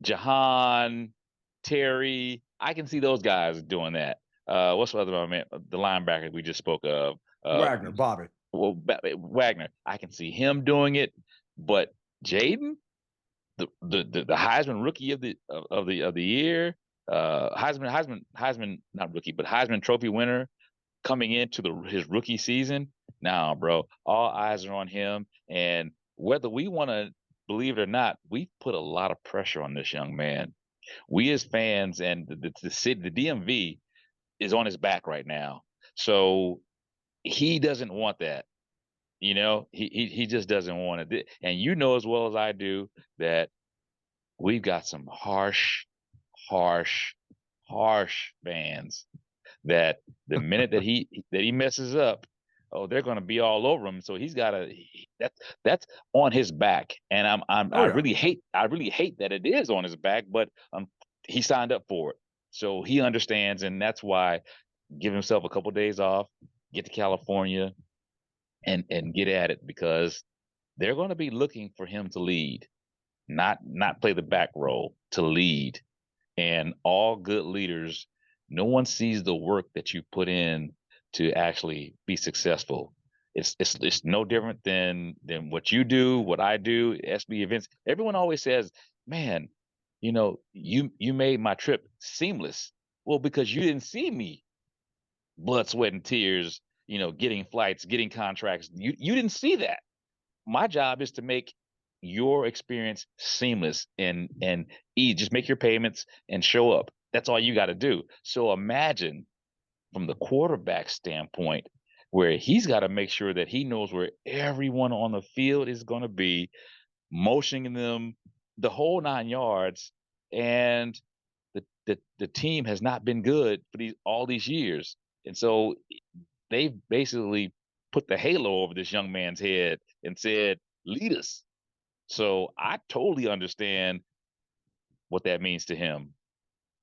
Jahan, Terry. I can see those guys doing that. What's the other one, man? The linebacker we just spoke of,
Wagner, Bobby.
well, Wagner. I can see him doing it, but Jaden, the Heisman rookie of the year, Heisman not rookie, but Heisman Trophy winner coming into his rookie season. Now, bro, all eyes are on him, and whether we want to believe it or not, we put a lot of pressure on this young man. We as fans and the city, the DMV, is on his back right now. So he doesn't want that. He just doesn't want it. And you know as well as I do that we've got some harsh, harsh, harsh fans that the minute that he messes up, oh, they're going to be all over him. So he's got that's on his back, and I really hate that it is on his back, but he signed up for it, so he understands, and that's why give himself a couple of days off, get to California, and get at it, because they're going to be looking for him to lead, not play the back role, to lead. And all good leaders, no one sees the work that you put in to actually be successful. It's no different than what you do, what I do, SB events. Everyone always says, "Man, you made my trip seamless." Well, because you didn't see me blood, sweat, and tears, getting flights, getting contracts. You didn't see that. My job is to make your experience seamless and easy. Just make your payments and show up. That's all you got to do. So imagine from the quarterback standpoint, where he's got to make sure that he knows where everyone on the field is going to be, motioning them the whole 9 yards. And the team has not been good for all these years. And so they've basically put the halo over this young man's head and said, lead us. So I totally understand what that means to him.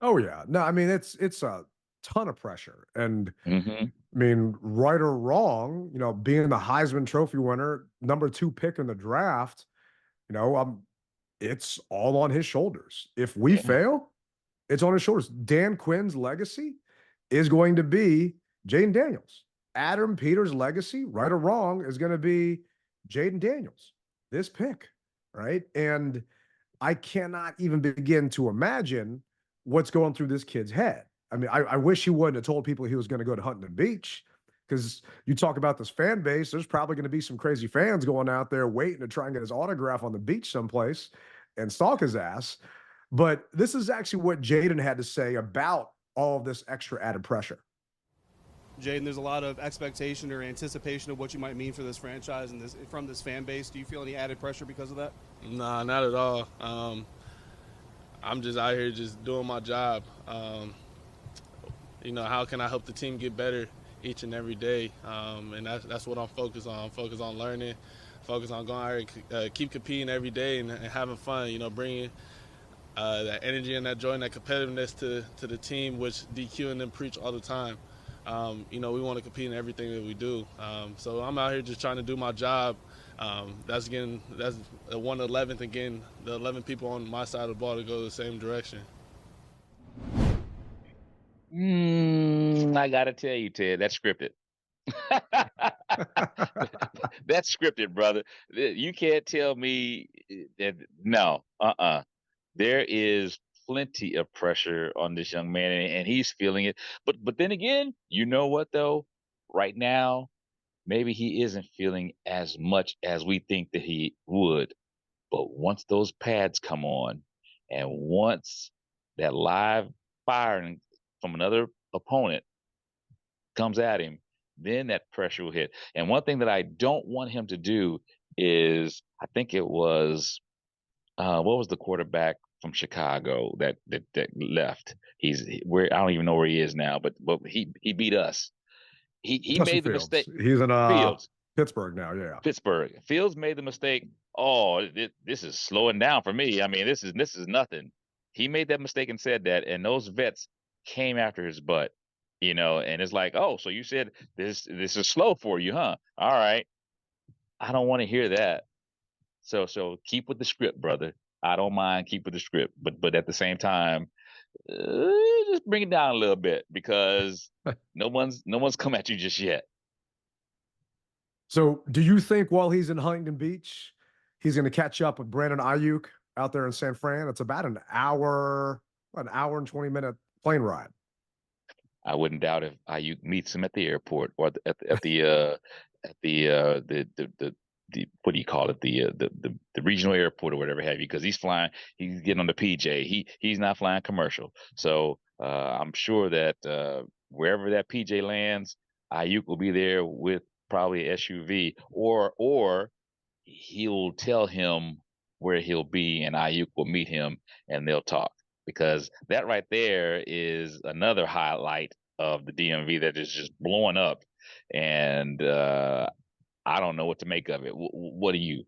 Oh yeah. No, I mean it's a ton of pressure. And
Mm-hmm.
I mean, right or wrong, being the Heisman Trophy winner, number 2 pick in the draft, it's all on his shoulders. If we fail, it's on his shoulders. Dan Quinn's legacy is going to be Jaden Daniels. Adam Peters' legacy, right or wrong, is going to be Jaden Daniels, this pick, right? And I cannot even begin to imagine what's going through this kid's head. I mean, I wish he wouldn't have told people he was going to go to Huntington Beach, because you talk about this fan base, there's probably going to be some crazy fans going out there waiting to try and get his autograph on the beach someplace and stalk his ass. But this is actually what Jaden had to say about all of this extra added pressure.
Jaden, there's a lot of expectation or anticipation of what you might mean for this franchise and from this fan base. Do you feel any added pressure because of that?
Nah, not at all. I'm just out here just doing my job. How can I help the team get better each and every day? And that's what I'm focused on. I'm focused on learning, focused on going out here, keep competing every day and having fun, bringing that energy and that joy and that competitiveness to the team, which DQ and them preach all the time. We want to compete in everything that we do. So I'm out here just trying to do my job. That's the 1/11th, again, the 11 people on my side of the ball to go the same direction.
I got to tell you, Ted, that's scripted. That's scripted, brother. You can't tell me that. No, there is plenty of pressure on this young man, and he's feeling it. But then again, you know what though? Right now, maybe he isn't feeling as much as we think that he would. But once those pads come on, and once that live firing from another opponent comes at him, then that pressure will hit. And one thing that I don't want him to do is, I think it was, what was the quarterback from Chicago that left? I don't even know where he is now, but he beat us. He made the mistake.
He's in
Fields.
Pittsburgh now, yeah.
Pittsburgh. Fields made the mistake. Oh, this is slowing down for me. I mean, this is nothing. He made that mistake and said that, and those vets came after his butt, and it's like, oh, so you said this is slow for you, huh? All right. I don't want to hear that. So keep with the script, brother. I don't mind keep with the script, but at the same time, just bring it down a little bit because no one's come at you just yet.
So do you think while he's in Huntington Beach, he's going to catch up with Brandon Aiyuk out there in San Fran? It's about an hour and 20-minute plane ride.
I wouldn't doubt if Aiyuk meets him at the airport or at the what do you call it, the regional airport or whatever have you, because he's getting on the PJ. He's not flying commercial, so I'm sure that wherever that PJ lands, Aiyuk will be there with probably SUV, or he'll tell him where he'll be and Aiyuk will meet him and they'll talk, because that right there is another highlight of the DMV that is just blowing up, and I don't know what to make of it. What do you?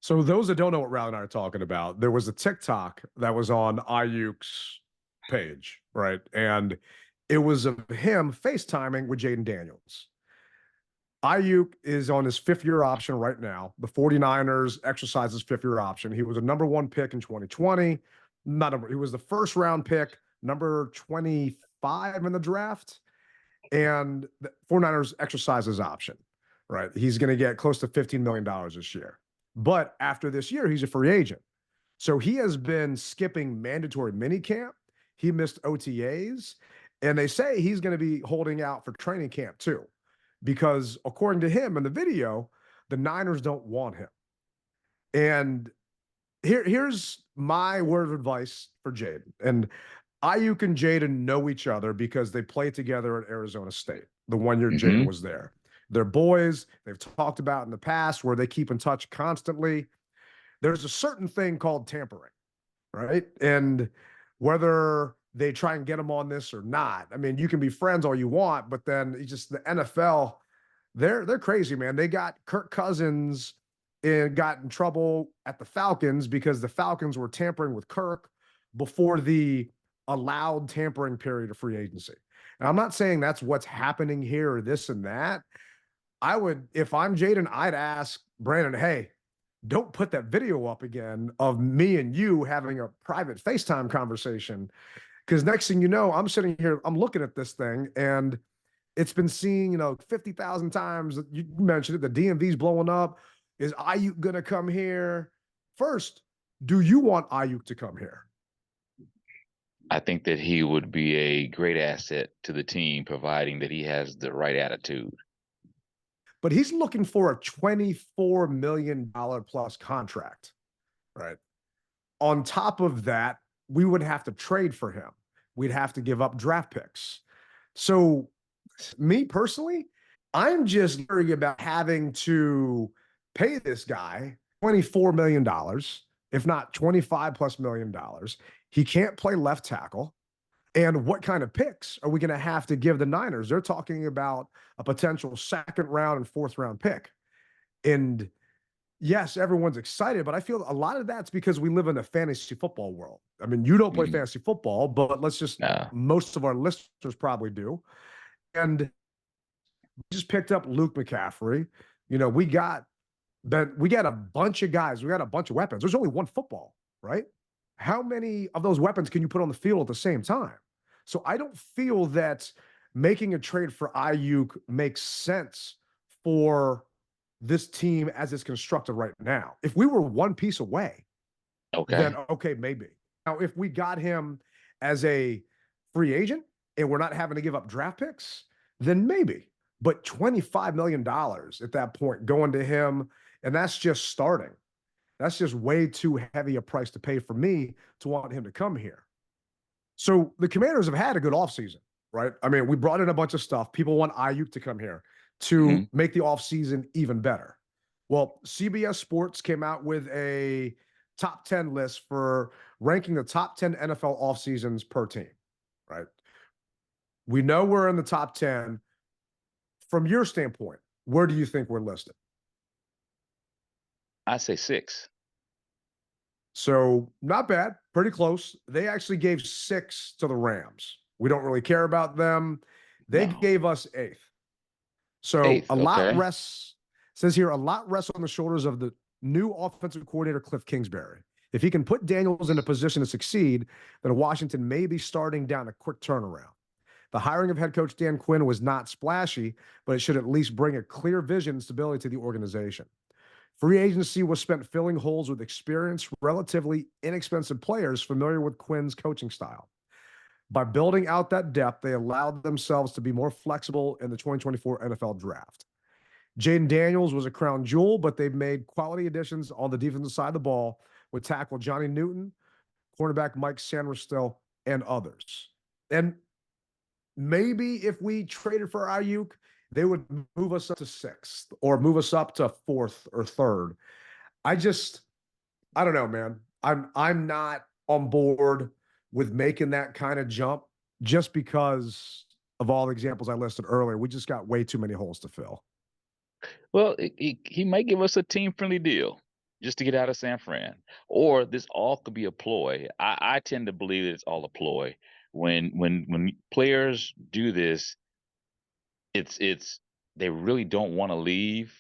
So those that don't know what Riley and I are talking about, there was a TikTok that was on Aiyuk's page, right? And it was of him FaceTiming with Jaden Daniels. Aiyuk is on his 5th-year option right now. The 49ers exercised his 5th-year option. He was a number 1 pick in 2020. He was the first-round pick, number 25 in the draft. And the 49ers exercised his option, right? He's going to get close to $15 million this year. But after this year, he's a free agent. So he has been skipping mandatory minicamp. He missed OTAs. And they say he's going to be holding out for training camp too, because according to him in the video, the Niners don't want him. And here's my word of advice for Jaden. And Aiyuk and Jaden know each other because they played together at Arizona State the one year Jaden was there. They're boys. They've talked about in the past where they keep in touch constantly. There's a certain thing called tampering, right? And whether they try and get him on this or not, I mean, you can be friends all you want, but then it's just the NFL, they're crazy, man. They got Kirk Cousins and got in trouble at the Falcons because the Falcons were tampering with Kirk before the allowed tampering period of free agency. And I'm not saying that's what's happening here or this and that. I would, if I'm Jaden, I'd ask Brandon, hey, don't put that video up again of me and you having a private FaceTime conversation. Because next thing you know, I'm sitting here, I'm looking at this thing, and it's been seen, 50,000 times. You mentioned it, the DMV's blowing up. Is Aiyuk going to come here? First, do you want Aiyuk to come here?
I think that he would be a great asset to the team, providing that he has the right attitude.
But he's looking for a $24 million plus contract, right? On top of that, we would have to trade for him. We'd have to give up draft picks. So me personally, I'm just worried about having to pay this guy $24 million, if not $25+ million. He can't play left tackle. And what kind of picks are we going to have to give the Niners? They're talking about a potential 2nd round and 4th round pick. And yes, everyone's excited, but I feel a lot of that's because we live in a fantasy football world. I mean, you don't play fantasy football, but most of our listeners probably do. And we just picked up Luke McCaffrey. We got a bunch of guys. We got a bunch of weapons. There's only one football, right? How many of those weapons can you put on the field at the same time? So I don't feel that making a trade for Aiyuk makes sense for this team as it's constructed right now. If we were one piece away, then okay, maybe. Now, if we got him as a free agent and we're not having to give up draft picks, then maybe. But $25 million at that point going to him, and that's just starting. That's just way too heavy a price to pay for me to want him to come here. So the Commanders have had a good offseason, right? I mean, we brought in a bunch of stuff. People want Aiyuk to come here to make the offseason even better. Well, CBS Sports came out with a top 10 list for ranking the top 10 NFL off seasons per team, right? We know we're in the top 10. From your standpoint, where do you think we're listed?
I say 6.
So not bad, pretty close. They actually gave 6 to the Rams. We don't really care about them. They
No.
gave us 8th. So
Eighth.
a lot
Okay.
rests, says here, a lot rests on the shoulders of the new offensive coordinator, Cliff Kingsbury. If he can put Daniels in a position to succeed, then Washington may be starting down a quick turnaround. The hiring of head coach Dan Quinn was not splashy, but it should at least bring a clear vision and stability to the organization. Free agency was spent filling holes with experienced, relatively inexpensive players familiar with Quinn's coaching style. By building out that depth, they allowed themselves to be more flexible in the 2024 NFL draft. Jaden Daniels was a crown jewel, but they've made quality additions on the defensive side of the ball with tackle Johnny Newton, cornerback Mike Sanderstil, and others. And maybe if we traded for Aiyuk, they would move us up to 6th or move us up to 4th or 3rd. I don't know, man. I'm not on board with making that kind of jump just because of all the examples I listed earlier. We just got way too many holes to fill.
Well, he might give us a team-friendly deal just to get out of San Fran, or this all could be a ploy. I tend to believe that it's all a ploy. When players do this, it's they really don't want to leave,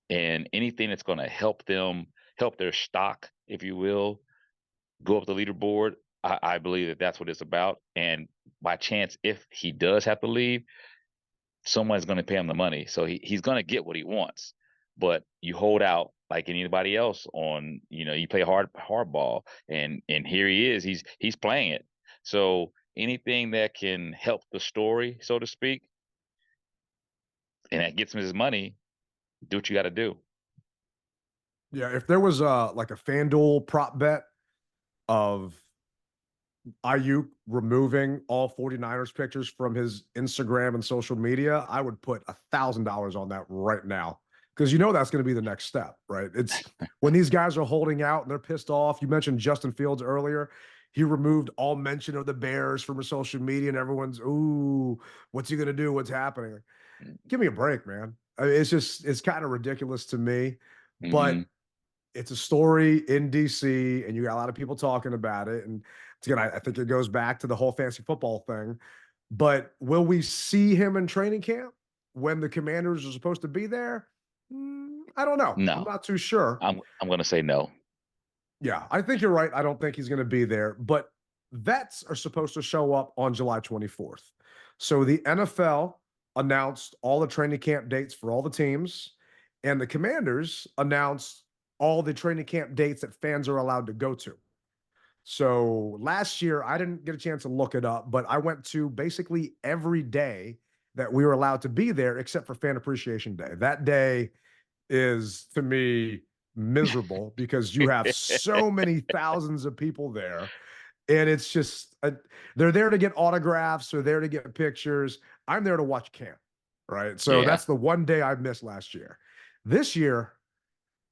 and anything that's going to help them help their stock, if you will, go up the leaderboard. I believe that that's what it's about. And by chance, if he does have to leave, someone's going to pay him the money, so he's going to get what he wants. But you hold out like anybody else on, you play hardball, and here he is. He's playing it. So anything that can help the story, so to speak, and that gets him his money, do what you got to do.
Yeah, if there was like a FanDuel prop bet of Aiyuk removing all 49ers pictures from his Instagram and social media, I would put $1,000 on that right now. Because that's going to be the next step, right? It's when these guys are holding out and they're pissed off. You mentioned Justin Fields earlier. He removed all mention of the Bears from his social media, and everyone's, ooh, what's he going to do? What's happening? Give me a break, man. I mean, it's kind of ridiculous to me, but it's a story in DC, and you got a lot of people talking about it. And again, I think it goes back to the whole fantasy football thing. But will we see him in training camp when the Commanders are supposed to be there? I don't know.
No,
I'm not too sure.
I'm going to say no.
Yeah, I think you're right. I don't think he's going to be there. But vets are supposed to show up on July 24th. So the NFL announced all the training camp dates for all the teams, and the Commanders announced all the training camp dates that fans are allowed to go to. So last year, I didn't get a chance to look it up, but I went to basically every day that we were allowed to be there except for Fan Appreciation Day. That day is, to me, miserable because you have so many thousands of people there. And it's just, they're there to get autographs, they're there to get pictures. I'm there to watch camp, right? So that's the one day I missed last year. This year,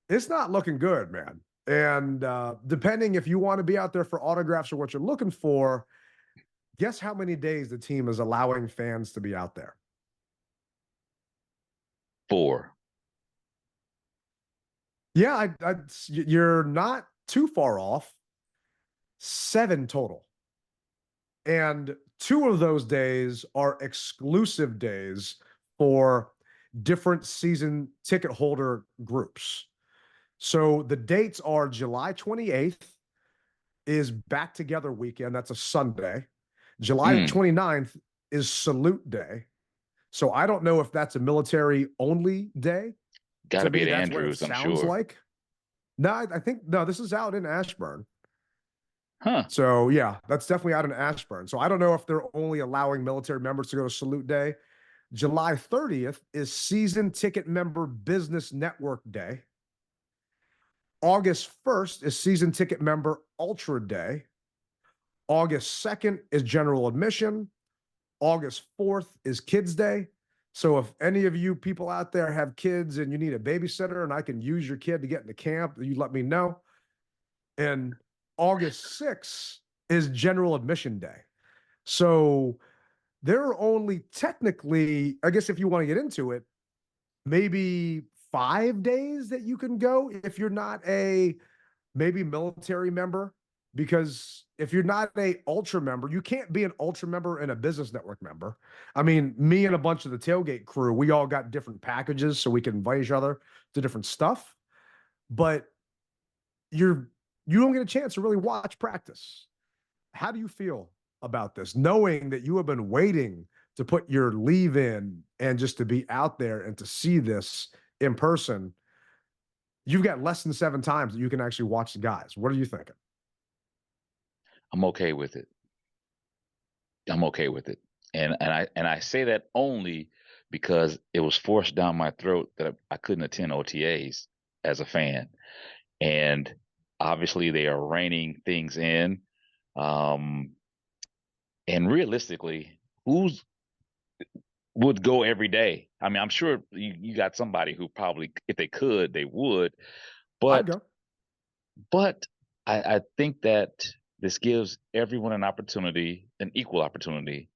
it's not looking good, man. And depending if you want to be out there for autographs or what you're looking for, guess how many days the team is allowing fans to be out there?
4.
Yeah, you're not too far off. 7 total. And 2 of those days are exclusive days for different season ticket holder groups. So the dates are July 28th is Back Together Weekend. That's a Sunday. July 29th is Salute Day. So I don't know if that's a military only day.
Got to be at Andrews, I'm sure.
Like. No, I think, this is out in Ashburn.
Huh.
So yeah, that's definitely out in Ashburn. So I don't know if they're only allowing military members to go to Salute Day. July 30th is Season Ticket Member Business Network Day. August 1st is Season Ticket Member Ultra Day. August 2nd is General Admission. August 4th is Kids Day. So if any of you people out there have kids and you need a babysitter and I can use your kid to get into camp, you let me know. And August 6th is General Admission Day. So there are only technically, I guess if you want to get into it, maybe 5 days that you can go if you're not a maybe military member, because if you're not a ultra member, you can't be an ultra member and a business network member. I mean, me and a bunch of the tailgate crew, we all got different packages so we can invite each other to different stuff. But you don't get a chance to really watch practice. How do you feel about this, knowing that you have been waiting to put your leave in and just to be out there and to see this in person? You've got less than 7 times that you can actually watch the guys. What are you thinking?
I'm okay with it. I'm okay with it. And I say that only because it was forced down my throat that I couldn't attend OTAs as a fan. And obviously they are reining things in. And realistically, who's would go every day? I mean, I'm sure you got somebody who probably, if they could, they would.
I'd
But
go.
but I think that this gives everyone an opportunity, an equal opportunity,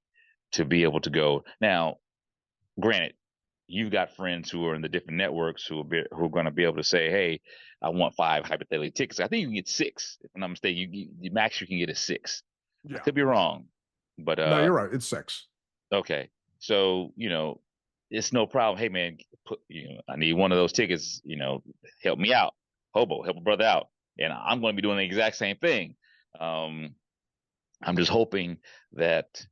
to be able to go. Now, granted, you've got friends who are in the different networks who are going to be able to say, "Hey, I want 5 hypothetically tickets." I think you can get 6. If I'm not mistaken, the max you can get is 6. I
Yeah.
could be wrong, but
No, you're right. It's 6.
okay. So it's no problem. Hey, man, I need one of those tickets. Help me out, hobo, help a brother out, and I'm going to be doing the exact same thing. I'm just hoping that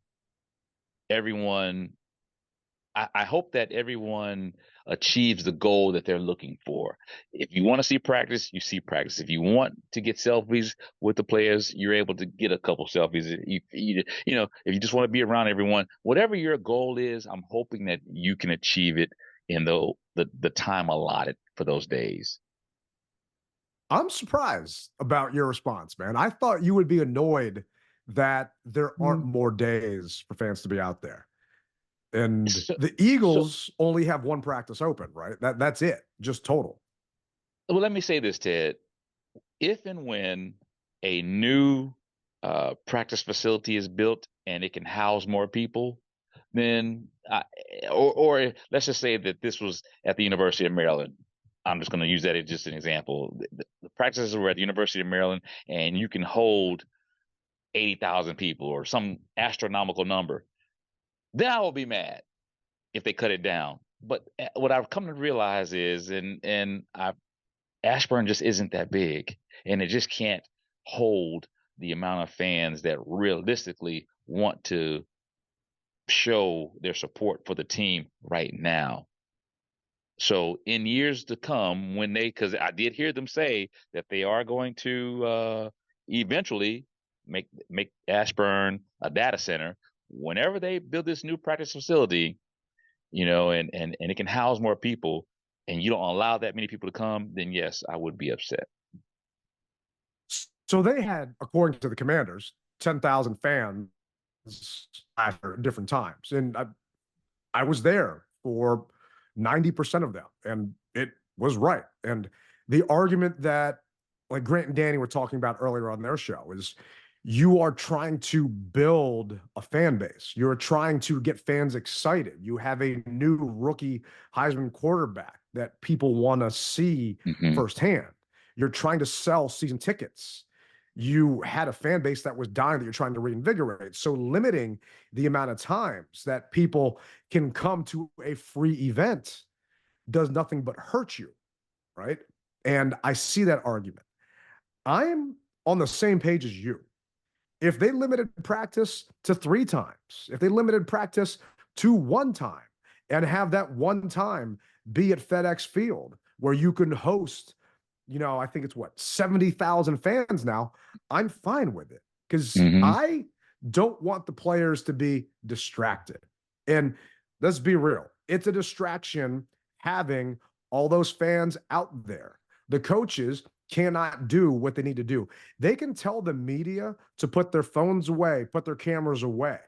everyone. I hope that everyone achieves the goal that they're looking for. If you want to see practice, you see practice. If you want to get selfies with the players, you're able to get a couple selfies. If you just want to be around everyone, whatever your goal is, I'm hoping that you can achieve it in the time allotted for those days.
I'm surprised about your response, man. I thought you would be annoyed that there aren't more days for fans to be out there. And the Eagles only have 1 practice open, right? That's it, just total.
Well, let me say this, Ted. If and when a new practice facility is built and it can house more people, then, or let's just say that this was at the University of Maryland. I'm just going to use that as just an example. The practices were at the University of Maryland, and you can hold 80,000 people or some astronomical number. Then I will be mad if they cut it down. But what I've come to realize is, Ashburn just isn't that big, and it just can't hold the amount of fans that realistically want to show their support for the team right now. So in years to come, because I did hear them say that they are going to eventually make Ashburn a data center. Whenever they build this new practice facility, and it can house more people, and you don't allow that many people to come, then yes, I would be upset.
So they had, according to the Commanders, 10,000 fans at different times. And I was there for 90% of them, and it was right. And the argument that, like Grant and Danny were talking about earlier on their show, is you are trying to build a fan base. You're trying to get fans excited. You have a new rookie Heisman quarterback that people want to see firsthand. You're trying to sell season tickets. You had a fan base that was dying that you're trying to reinvigorate. So limiting the amount of times that people can come to a free event does nothing but hurt you, right? And I see that argument. I'm on the same page as you. If they limited practice to 3 times, if they limited practice to 1 time, and have that 1 time be at FedEx Field where you can host, I think it's 70,000 fans now, I'm fine with it, because I don't want the players to be distracted. And let's be real, it's a distraction having all those fans out there. The coaches cannot do what they need to do. They can tell the media to put their phones away, put their cameras away.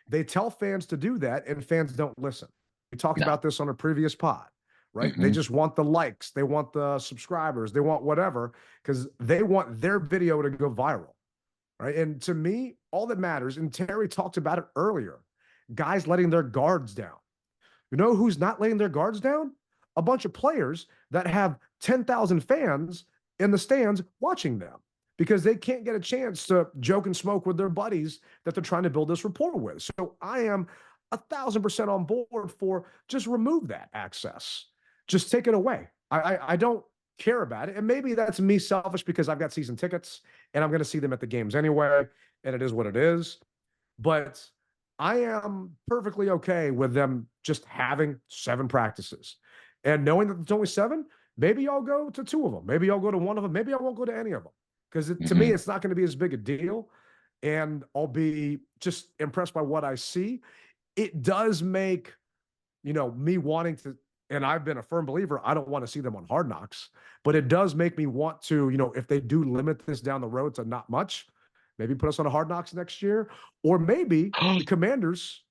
They tell fans to do that, and fans don't listen. We talked about this on a previous pod, right? They just want the likes. They want the subscribers. They want whatever, because they want their video to go viral, right? And to me, all that matters, and Terry talked about it earlier, guys letting their guards down. You know who's not letting their guards down? A bunch of players that have 10,000 fans in the stands watching them because they can't get a chance to joke and smoke with their buddies that they're trying to build this rapport with. So I am 1,000% on board for just remove that access. Just take it away. I don't care about it. And maybe that's me selfish because I've got season tickets and I'm going to see them at the games anyway. And it is what it is. But I am perfectly okay with them just having 7 practices and knowing that it's only 7. Maybe I'll go to 2 of them. Maybe I'll go to 1 of them. Maybe I won't go to any of them because to me, it's not going to be as big a deal. And I'll be just impressed by what I see. It does make, me wanting to, and I've been a firm believer, I don't want to see them on Hard Knocks, but it does make me want to, if they do limit this down the road to not much, maybe put us on a Hard Knocks next year, or maybe the Commanders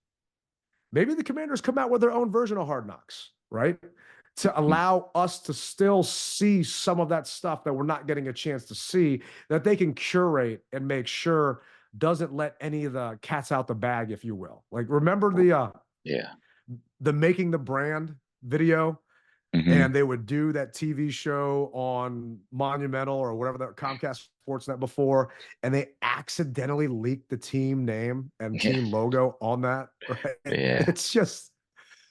come out with their own version of Hard Knocks, right? To allow us to still see some of that stuff that we're not getting a chance to see, that they can curate and make sure doesn't let any of the cats out the bag, if you will. Like, remember the Making the Brand video? And they would do that TV show on Monumental or whatever, that Comcast Sportsnet before, and they accidentally leaked the team name and team logo on that. Right? It's just,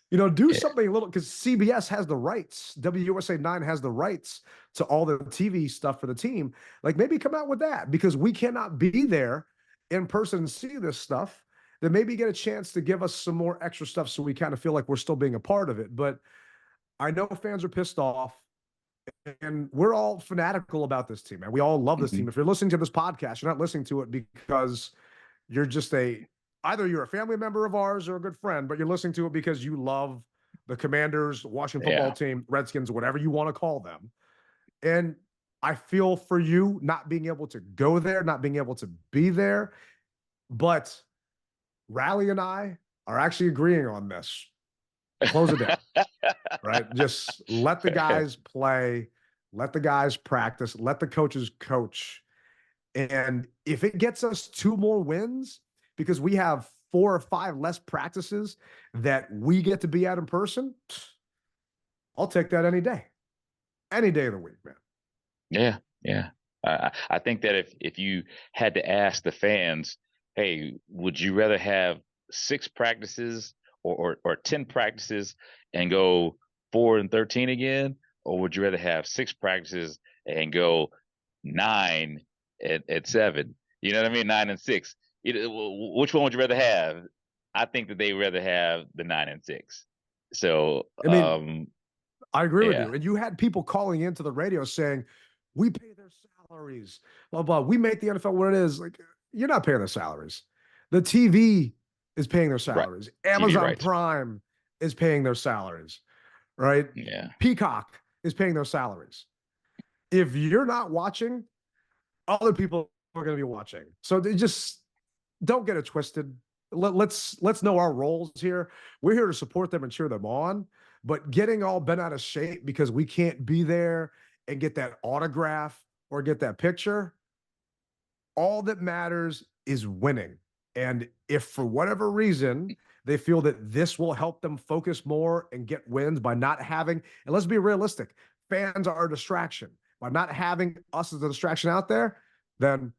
do something a little, because CBS has the rights. WUSA 9 has the rights to all the TV stuff for the team. Like, maybe come out with that, because we cannot be there in person and see this stuff. Then maybe get a chance to give us some more extra stuff so we kind of feel like we're still being a part of it. But I know fans are pissed off, and we're all fanatical about this team, and we all love this team. If you're listening to this podcast, you're not listening to it because you're just either you're a family member of ours or a good friend, but you're listening to it because you love the Commanders, Washington football team, Redskins, whatever you want to call them. And I feel for you not being able to go there, not being able to be there, but Riley and I are actually agreeing on this. Close it down, right? Just let the guys play, let the guys practice, let the coaches coach. And if it gets us 2 more wins, because we have 4 or 5 less practices that we get to be at in person, I'll take that any day of the week, man.
Yeah. I think that if you had to ask the fans, hey, would you rather have 6 practices or 10 practices and go 4-13 again, or would you rather have 6 practices and go 9 at 7? You know what I mean? 9 and 6. Which one would you rather have? I think that they'd rather have the 9 and 6. So
I agree with you. And you had people calling into the radio saying, we pay their salaries, blah, blah. We make the NFL what it is. Like, you're not paying their salaries. The TV is paying their salaries. Right. Amazon Prime is paying their salaries, right?
Yeah.
Peacock is paying their salaries. If you're not watching, other people are going to be watching. So they just don't get it twisted. Let's know our roles here. We're here to support them and cheer them on, but getting all bent out of shape because we can't be there and get that autograph or get that picture, all that matters is winning. And if for whatever reason they feel that this will help them focus more and get wins by not having, and let's be realistic, fans are a distraction. By not having us as a distraction out there, then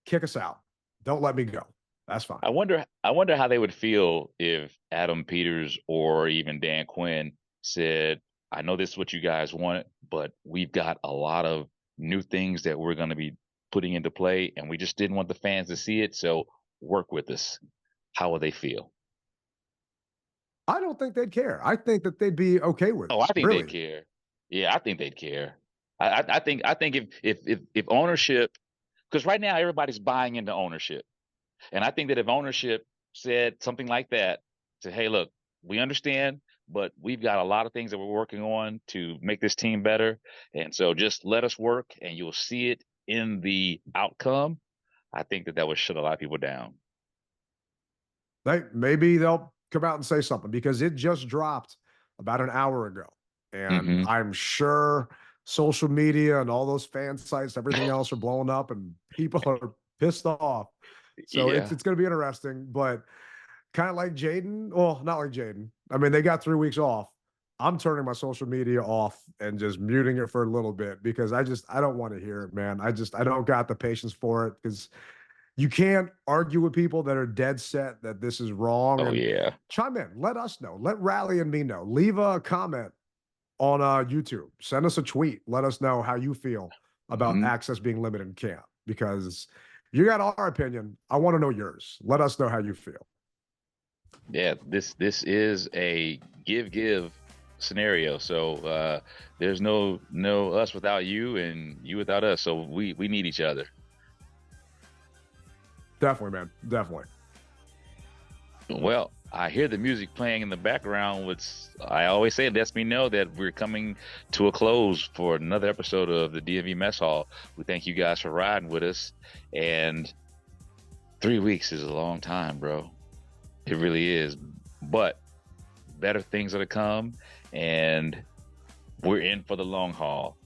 kick us out. Don't let me go. That's fine.
I wonder how they would feel if Adam Peters or even Dan Quinn said, I know this is what you guys want, but we've got a lot of new things that we're going to be putting into play, and we just didn't want the fans to see it. So work with us. How would they feel?
I don't think they'd care. I think that they'd be okay with it.
Oh, I think they'd care. Yeah, I think they'd care. I think if ownership, because right now everybody's buying into ownership, and I think that if ownership said something like that, say, hey, look, we understand, but we've got a lot of things that we're working on to make this team better, and so just let us work, and you'll see it in the outcome. I think that would shut a lot of people down.
Maybe they'll come out and say something, because it just dropped about an hour ago. And I'm sure social media and all those fan sites, everything else are blowing up and people are pissed off. So it's going to be interesting, but kind of like Jaden. Well, not like Jaden. I mean, they got 3 weeks off, I'm turning my social media off and just muting it for a little bit because I don't want to hear it, man. I don't got the patience for it because you can't argue with people that are dead set that this is wrong.
Oh
And
yeah.
chime in. Let us know. Let Rally and me know. Leave a comment on YouTube. Send us a tweet. Let us know how you feel about access being limited in camp because you got our opinion. I want to know yours. Let us know how you feel.
Yeah, this is a give scenario. So there's no us without you and you without us. So we need each other.
Definitely, man. Definitely.
Well, I hear the music playing in the background, which I always say lets me know that we're coming to a close for another episode of the DMV Mess Hall. We thank you guys for riding with us. And 3 weeks is a long time, bro. It really is. But better things are to come, and we're in for the long haul.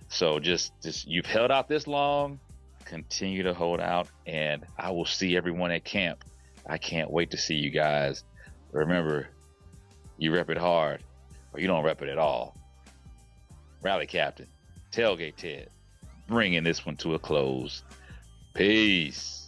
So just you've held out this long, continue to hold out, and I will see everyone at camp. I can't wait to see you guys. Remember, you rep it hard, or you don't rep it at all. Rally Captain, Tailgate Ted, bringing this one to a close. Peace.